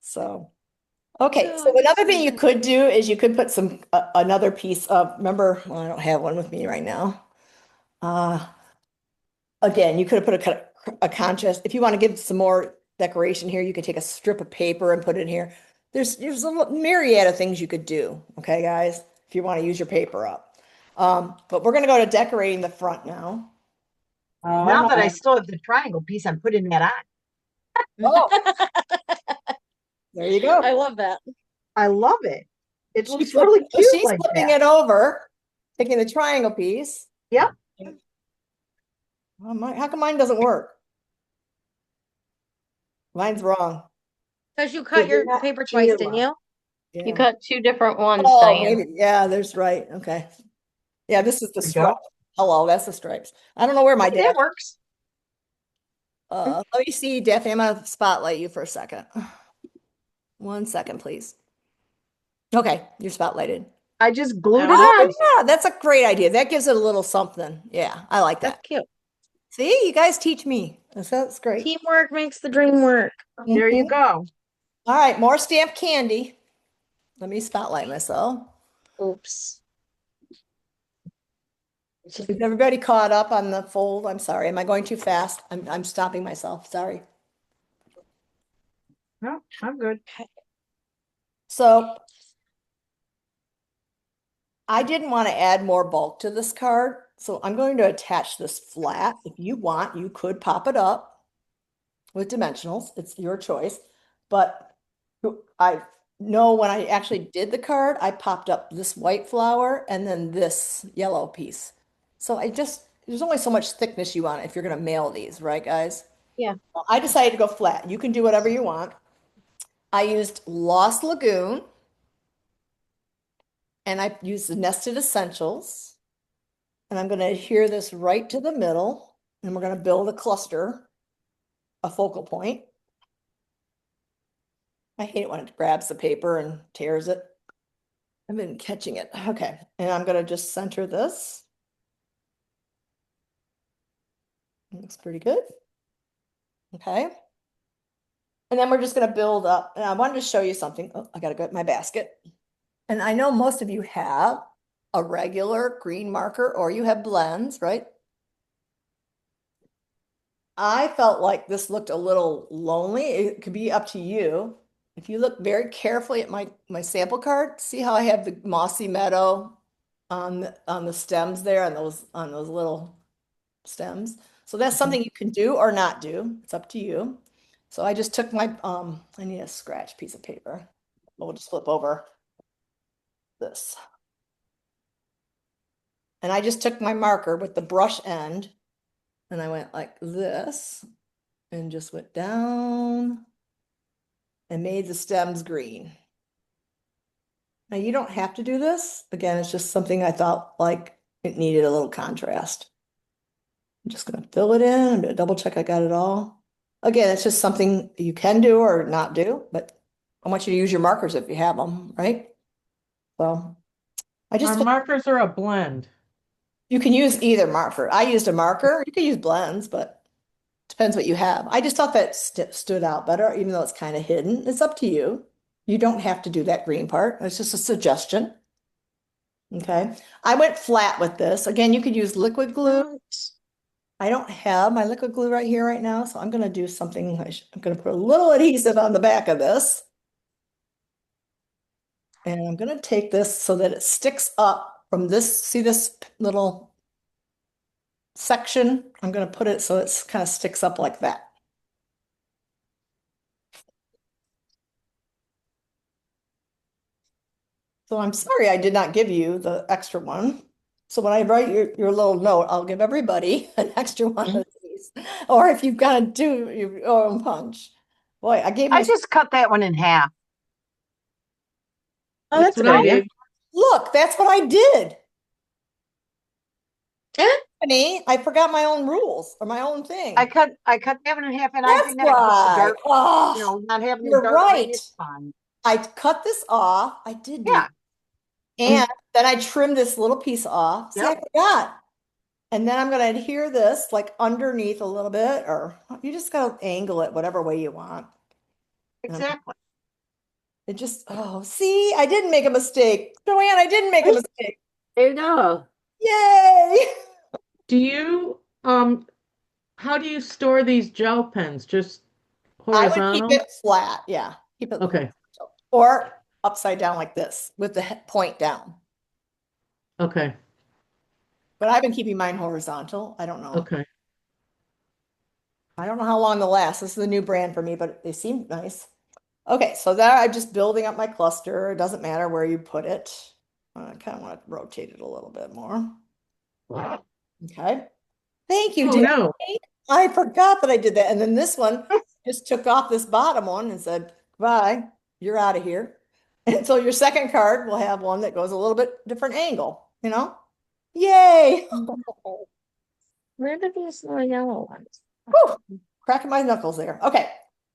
So, okay. No, So I'm another thing you sorry. could do is you could put some another piece of. Remember, well, I don't have one with me right now. Again, you could have put a contrast. If you want to give some more decoration here, you could take a strip of paper and put it here. There's a myriad of things you could do. Okay, guys, if you want to use your paper up. But we're gonna go to decorating the front now. Now that I still have the triangle piece, I'm putting that on. Oh, there you go. I love that. I love it. It She's looks really cute she's like flipping that. it over, taking the triangle piece. Yep. Oh, how come mine doesn't work? Mine's wrong. Because you cut your not paper twice, Sheila. didn't you? You Yeah. cut two different ones, Oh, Diane. maybe. Yeah, there's right. Okay. Yeah, this is the There you go. stripe. Hello, that's the stripes. I don't know where my Okay, dad. that works. Let me see, Daphne. I'm gonna spotlight you for a second. 1 second, please. Okay, you're spotlighted. I just glued it Oh, on. yeah, that's a great idea. That gives it a little something. Yeah, I like That's that. cute. See, you guys teach me. That's great. Teamwork makes the dream work. There you Mhm. go. All right, more stamp candy. Let me spotlight myself. Oops. Is everybody caught up on the fold? I'm sorry. Am I going too fast? I'm stopping myself. Sorry. No, I'm good. So I didn't want to add more bulk to this card, so I'm going to attach this flat. If you want, you could pop it up with dimensionals. It's your choice. But I know when I actually did the card, I popped up this white flower and then this yellow piece. So there's only so much thickness you want if you're going to mail these, right, guys? Yeah. Well, I decided to go flat. You can do whatever you want. I used Lost Lagoon. And I used the Nested Essentials. And I'm going to adhere this right to the middle. And we're going to build a cluster, a focal point. I hate it when it grabs the paper and tears it. I've been catching it. Okay. And I'm going to just center this. Looks pretty good. Okay. And then we're just going to build up. And I wanted to show you something. Oh, I got to go at my basket. And I know most of you have a regular green marker or you have blends, right? I felt like this looked a little lonely. It could be up to you. If you look very carefully at my sample card, see how I have the mossy meadow on the stems there on those little stems. So that's something you can do or not do. It's up to you. So I just took my I need a scratch piece of paper. We'll just flip over this. And I just took my marker with the brush end and I went like this and just went down and made the stems green. Now you don't have to do this. Again, it's just something I thought like it needed a little contrast. I'm just going to fill it in. I'm going to double check I got it all. Again, it's just something you can do or not do, but I want you to use your markers if you have them, right? So I just Our markers are a blend. You can use either marker. I used a marker. You can use blends, but depends what you have. I just thought that stood out better, even though it's kind of hidden. It's up to you. You don't have to do that green part. It's just a suggestion. Okay. I went flat with this. Again, you could use liquid glue. I don't have my liquid glue right here right now, so I'm going to do something. I'm going to put a little adhesive on the back of this. And I'm going to take this so that it sticks up from this. See this little section? I'm going to put it so it's kind of sticks up like that. So I'm sorry I did not give you the extra one. So when I write your little note, I'll give everybody an extra one of these. Or if you've got to do your own punch. Boy, I gave I my just cut that one in half. Oh, that's a what good I idea. did. look, that's what I did. Tiffany, I forgot my own rules or my own thing. I cut that one in half, and I That's did not get the why. dark, Oh, not having the you're dark green right. is fine. I cut this off. I did do Yeah. and then I trimmed this little piece off. See, I Yep. forgot. And then I'm going to adhere this like underneath a little bit, or you just got to angle it whatever way you want. Exactly. It just, oh, see, I didn't make a mistake. Joanne, I didn't make a mistake. There you go. Yay! Do you, how do you store these gel pens? Just I would keep horizontal? it flat. Yeah. Keep it Okay, or upside down like this with the point down. okay, But I've been keeping mine horizontal. I don't know. okay. I don't know how long they'll last. This is a new brand for me, but they seem nice. Okay, so there I'm just building up my cluster. It doesn't matter where you put it. I kind of want to rotate it a little bit more. Okay. Thank you, Oh, Danny. no. I forgot that I did that. And then this one just took off this bottom one and said, bye, you're out of here. And so your second card will have one that goes a little bit different angle, you know? Yay! Where did these little yellow ones? Whew, cracking my knuckles there. Okay.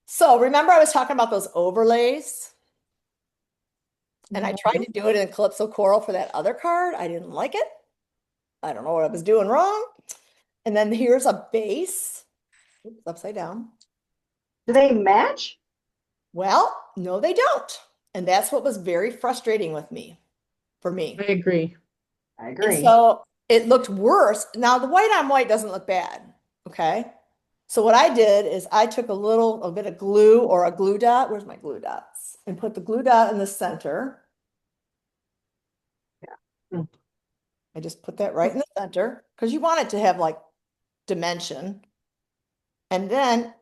So remember I was talking about those overlays? And I tried to do it in Calypso Coral for that other card. I didn't like it. I don't know what I was doing wrong. And then here's a base. Oops, upside down. Do they match? Well, no, they don't. And that's what was very frustrating with me, for me. I agree. I And agree. so it looked worse. Now the white on white doesn't look bad. Okay. So what I did is I took a bit of glue or a glue dot. Where's my glue dots? And put the glue dot in the center. Yeah. I just put that right in the center because you want it to have like dimension. And then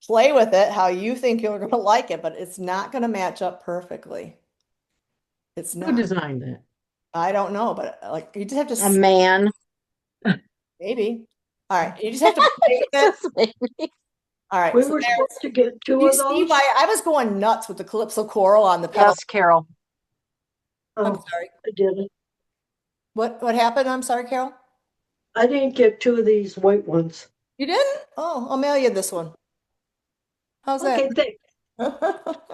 play with it how you think you're going to like it, but it's not going to match up perfectly. It's Who not. designed that? I don't know, but like you just have to A man. maybe. All right, you just have to play with it. All right, We so were there, supposed to get two you of see those. why I was going nuts with the Calypso Coral on the pedal. Yes, Carol. I'm Oh, sorry. I didn't. What happened? I'm sorry, Carol. I didn't get two of these white ones. You didn't? Oh, I'll mail you this one. How's Okay, that? thanks.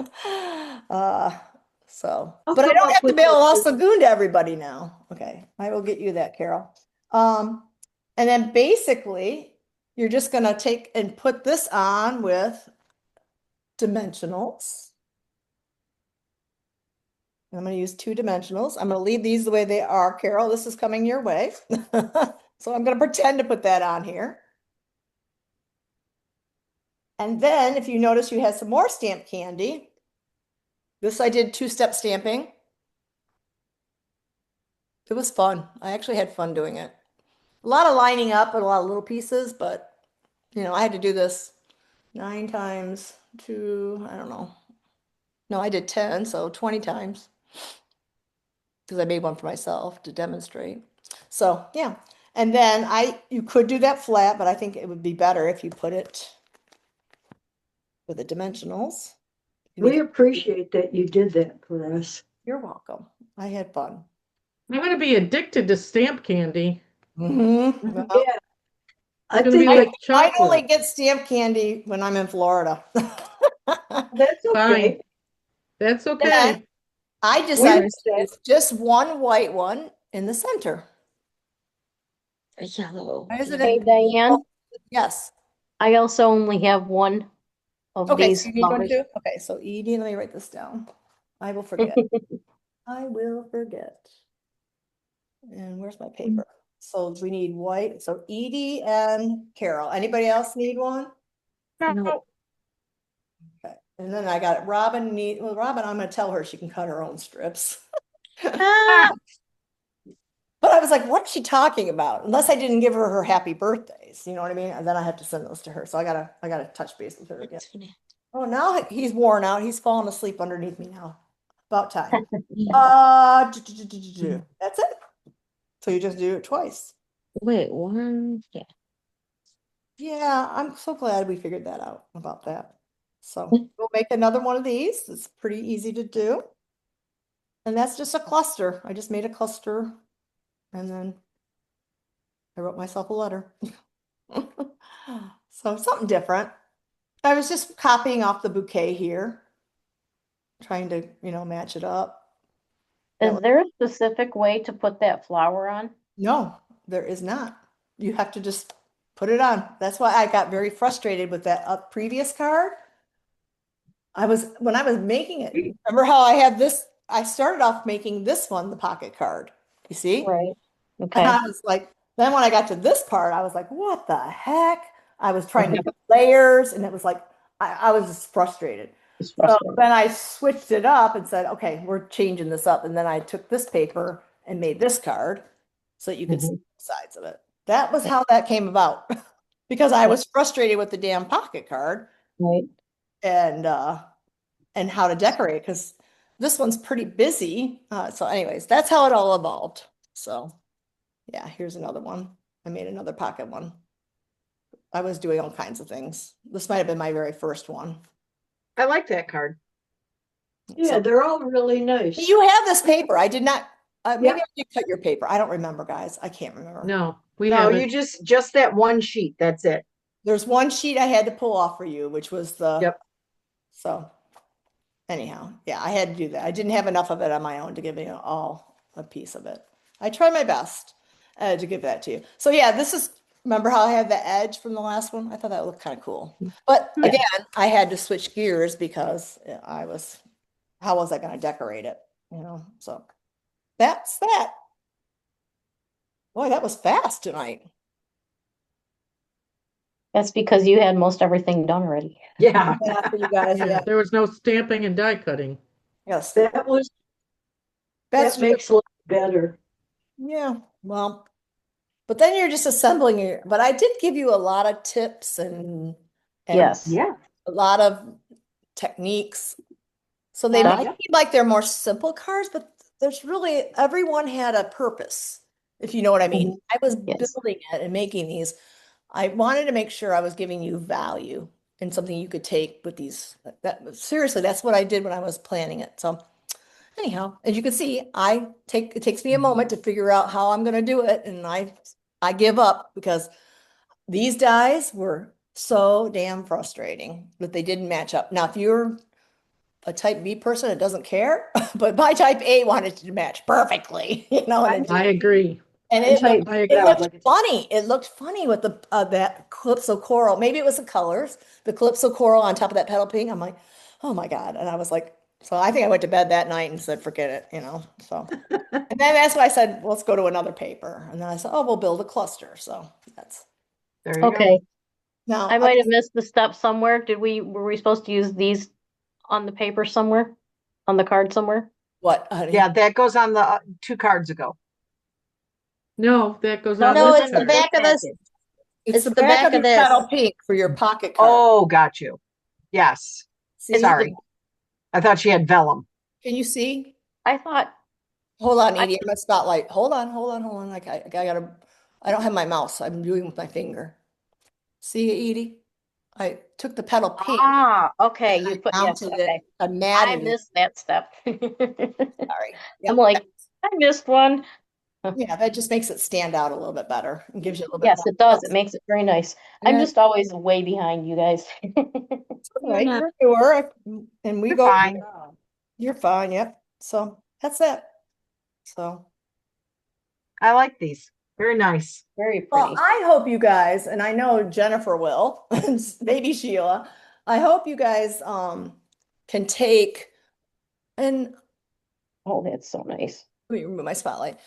So, I'll but I come don't up have to with mail that. El Sagoon to everybody now. Okay, I will get you that, Carol. And then basically, you're just gonna take and put this on with dimensionals. And I'm gonna use 2 dimensionals. I'm gonna leave these the way they are, Carol. This is coming your way. So I'm gonna pretend to put that on here. And then if you notice you had some more stamp candy. This I did 2-step stamping. It was fun. I actually had fun doing it. A lot of lining up and a lot of little pieces, but you know, I had to do this 9 times to, I don't know. No, I did 10, so 20 times. Because I made one for myself to demonstrate. So yeah. And then you could do that flat, but I think it would be better if you put it with the dimensionals. We appreciate that you did that for us. You're welcome. I had fun. I'm going to be addicted to stamp candy. Mm-hmm. Yeah. I It's gonna be think like I only chocolate. get stamp candy when I'm in Florida. that's okay. Fine. That's Then okay. I decided to understand. use just one white one in the center. A yellow. Why is it Hey, a- Diane, Yes. I also only have one of Okay, these so you need one colors. too? Okay, so Edie, let me write this down. I will forget. I will forget. And where's my paper? So we need white. So Edie and Carol. Anybody else need one? No. Okay. And then I got Robin, I'm gonna tell her she can cut her own strips. Ah, But I was like, what is she talking about? Unless I didn't give her her happy birthdays, you know what I mean? And then I have to send those to her. So I gotta touch base with her again. Oh, now he's worn out. He's falling asleep underneath me now. About time. That's it. So you just do it twice. Wait, one, yeah. Yeah, I'm so glad we figured that out about that. So we'll make another one of these. It's pretty easy to do. And that's just a cluster. I just made a cluster and then I wrote myself a letter. So something different. I was just copying off the bouquet here, trying to, match it up. Is there a specific way to put that flower on? No, there is not. You have to just put it on. That's why I got very frustrated with that previous card. When I was making it, remember how I had this? I started off making this one the pocket card. You see? Right. And Okay. I was like, then when I got to this part, I was like, what the heck? I was trying to do layers, and it was like, I was just frustrated. So then I switched it up and said, okay, we're changing this up. And then I took this paper and made this card so that you could see the sides of it. That was how that came about because I was frustrated with the damn pocket card. Right. And how to decorate because this one's pretty busy. So anyways, that's how it all evolved. So yeah, here's another one. I made another pocket one. I was doing all kinds of things. This might have been my very first one. I like that card. Yeah, they're all really nice. You have this paper. I did not. Maybe I did cut your paper. I don't remember, guys. I can't remember. No, No, haven't. you just that one sheet. That's it. There's one sheet I had to pull off for you, which was the. Yep. So anyhow, yeah, I had to do that. I didn't have enough of it on my own to give you all a piece of it. I tried my best to give that to you. So yeah, this is, remember how I had the edge from the last one? I thought that looked kind of cool. But again, I had to switch gears because how was I going to decorate it? So that's that. Boy, that was fast tonight. That's because you had most everything done already. Yeah. Yeah, for you guys, Yeah, yeah. there was no stamping and die cutting. Yes. That That's makes life better. Yeah, well, but then you're just assembling it. But I did give you a lot of tips and Yes. Yeah. a lot of techniques. So they Yeah. might be like they're more simple cards, but there's really, everyone had a purpose, if you know what I mean. I was Yes. building it and making these. I wanted to make sure I was giving you value and something you could take with these. Seriously, that's what I did when I was planning it. So anyhow, as you can see, it takes me a moment to figure out how I'm going to do it, and I give up because these dies were so damn frustrating that they didn't match up. Now, if you're a type B person, it doesn't care, but my type A wanted to match perfectly, and I agree. and And type- I it agree. looked funny. It looked funny with the that Calypso coral. Maybe it was the colors, the Calypso coral on top of that petal pink. I'm like, oh my God. And I was like, so I think I went to bed that night and said, forget it, so. And then that's why I said, let's go to another paper. And then I said, oh, we'll build a cluster. So that's, There you Okay. now. I might have missed the step somewhere. Were we supposed to use these on the paper somewhere? On the card somewhere? What? go. Yeah, that goes on the 2 cards ago. No, that goes No, on No, this it's the card. back of this. It's the back of your this. petal pink for your pocket card. Oh, got you. Yes. See? Sorry. I thought she had vellum. Can you see? I thought, Hold on, Edie, I'm a spotlight. Hold on. Like I don't have my mouse. I'm doing with my finger. See, Edie? I took the petal pink. okay, and you I put, yes, mounted okay. it. I I matted it. missed that step. Sorry. I'm like, I missed one. Yeah, that just makes it stand out a little bit better and gives you a little bit Yes, more. it does. It makes it very nice. I'm Yeah. just always way behind you guys. Right, Yeah. you're and we You're go. fine. You're fine. Yep. So that's it. So. I like these. Very nice. Very Well, pretty. I hope you guys, and I know Jennifer will, and maybe Sheila, I hope you guys can take and Oh, that's so nice. Let me remove my spotlight.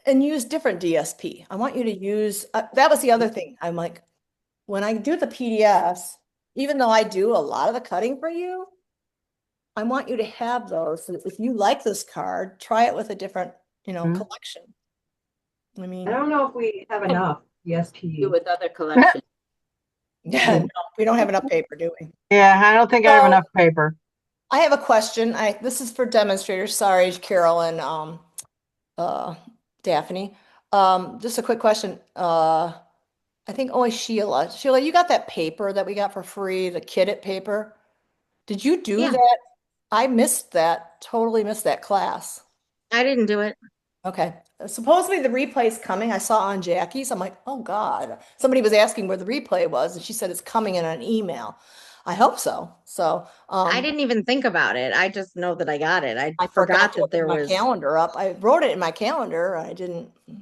And use different DSP. I want you to use, that was the other thing. I'm like, when I do the PDFs, even though I do a lot of the cutting for you, I want you to have those. So that if you like this card, try it with a different, Mhm. collection. I mean, I don't know if we have enough Do ESP. with other collections. yeah, no, we don't have enough paper, do we? Yeah, I don't think I have So- enough paper. I have a question. This is for demonstrators. Sorry, Carol and Daphne. Just a quick question. I think only Sheila. Sheila, you got that paper that we got for free, the Kidit paper. Did you do Yeah. that? I missed that. Totally missed that class. I didn't do it. Okay. Supposedly the replay's coming. I saw on Jackie's. I'm like, oh God. Somebody was asking where the replay was, and she said it's coming in an email. I hope so. So I didn't even think about it. I just know that I got it. I I forgot to that look there my was. calendar up. I wrote it in my calendar. I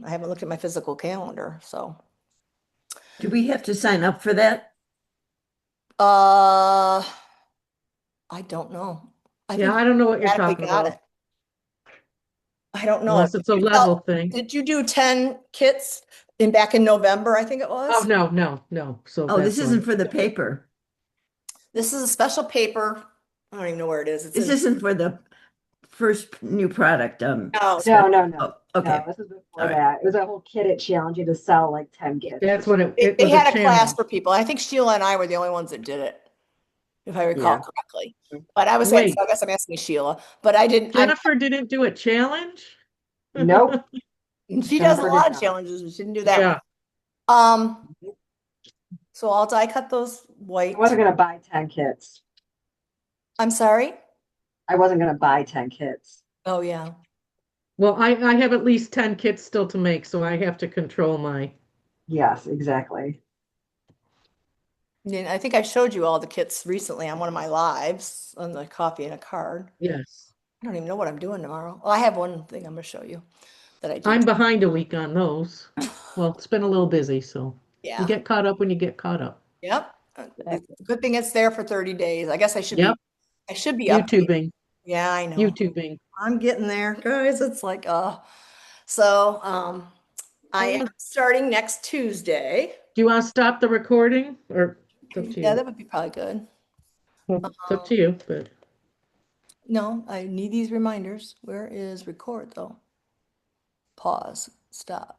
haven't looked at my physical calendar. So Do we have to sign up for that? I don't know. I Yeah, think I don't know what you're automatically talking about. it. I don't know. Unless it's a Did you level thing. Did you do 10 kits back in November, I think it was? Oh, no. So Oh, this that's isn't one. for the paper. This is a special paper. I don't even know where it is. It's This in- isn't for the first new product. No. No. Oh, okay. No, this is before All right. that. It was a whole kit challenge you to sell like 10 kits. That's what it They was had a a class challenge. for people. I think Sheila and I were the only ones that did it, if I recall Yeah. correctly. But I Wait. guess I'm asking Sheila, but I didn't. Jennifer didn't do a challenge? Nope. She does a Jennifer lot did of not. challenges, but she didn't do that Yeah. one. So I'll die cut those white. I wasn't gonna buy 10 kits. I'm sorry? I wasn't gonna buy 10 kits. Oh, yeah. Well, I have at least 10 kits still to make, so I have to control my. Yes, exactly. I think I showed you all the kits recently on one of my lives on the coffee and a card. Yes. I don't even know what I'm doing tomorrow. Well, I have one thing I'm going to show you that I did. I'm behind a week on those. Well, it's been a little busy, so Yeah. you get caught up when you get caught up. Yep. Good thing it's there for 30 days. I guess I should Yep. I should be updated. YouTubing. Yeah, I know. YouTubing. I'm getting there, guys. It's like, so I am starting next Tuesday. Do you want to stop the recording or it's up to Yeah, you? that would be probably good. Well, it's up to you, but No, I need these reminders. Where is record though? Pause, stop.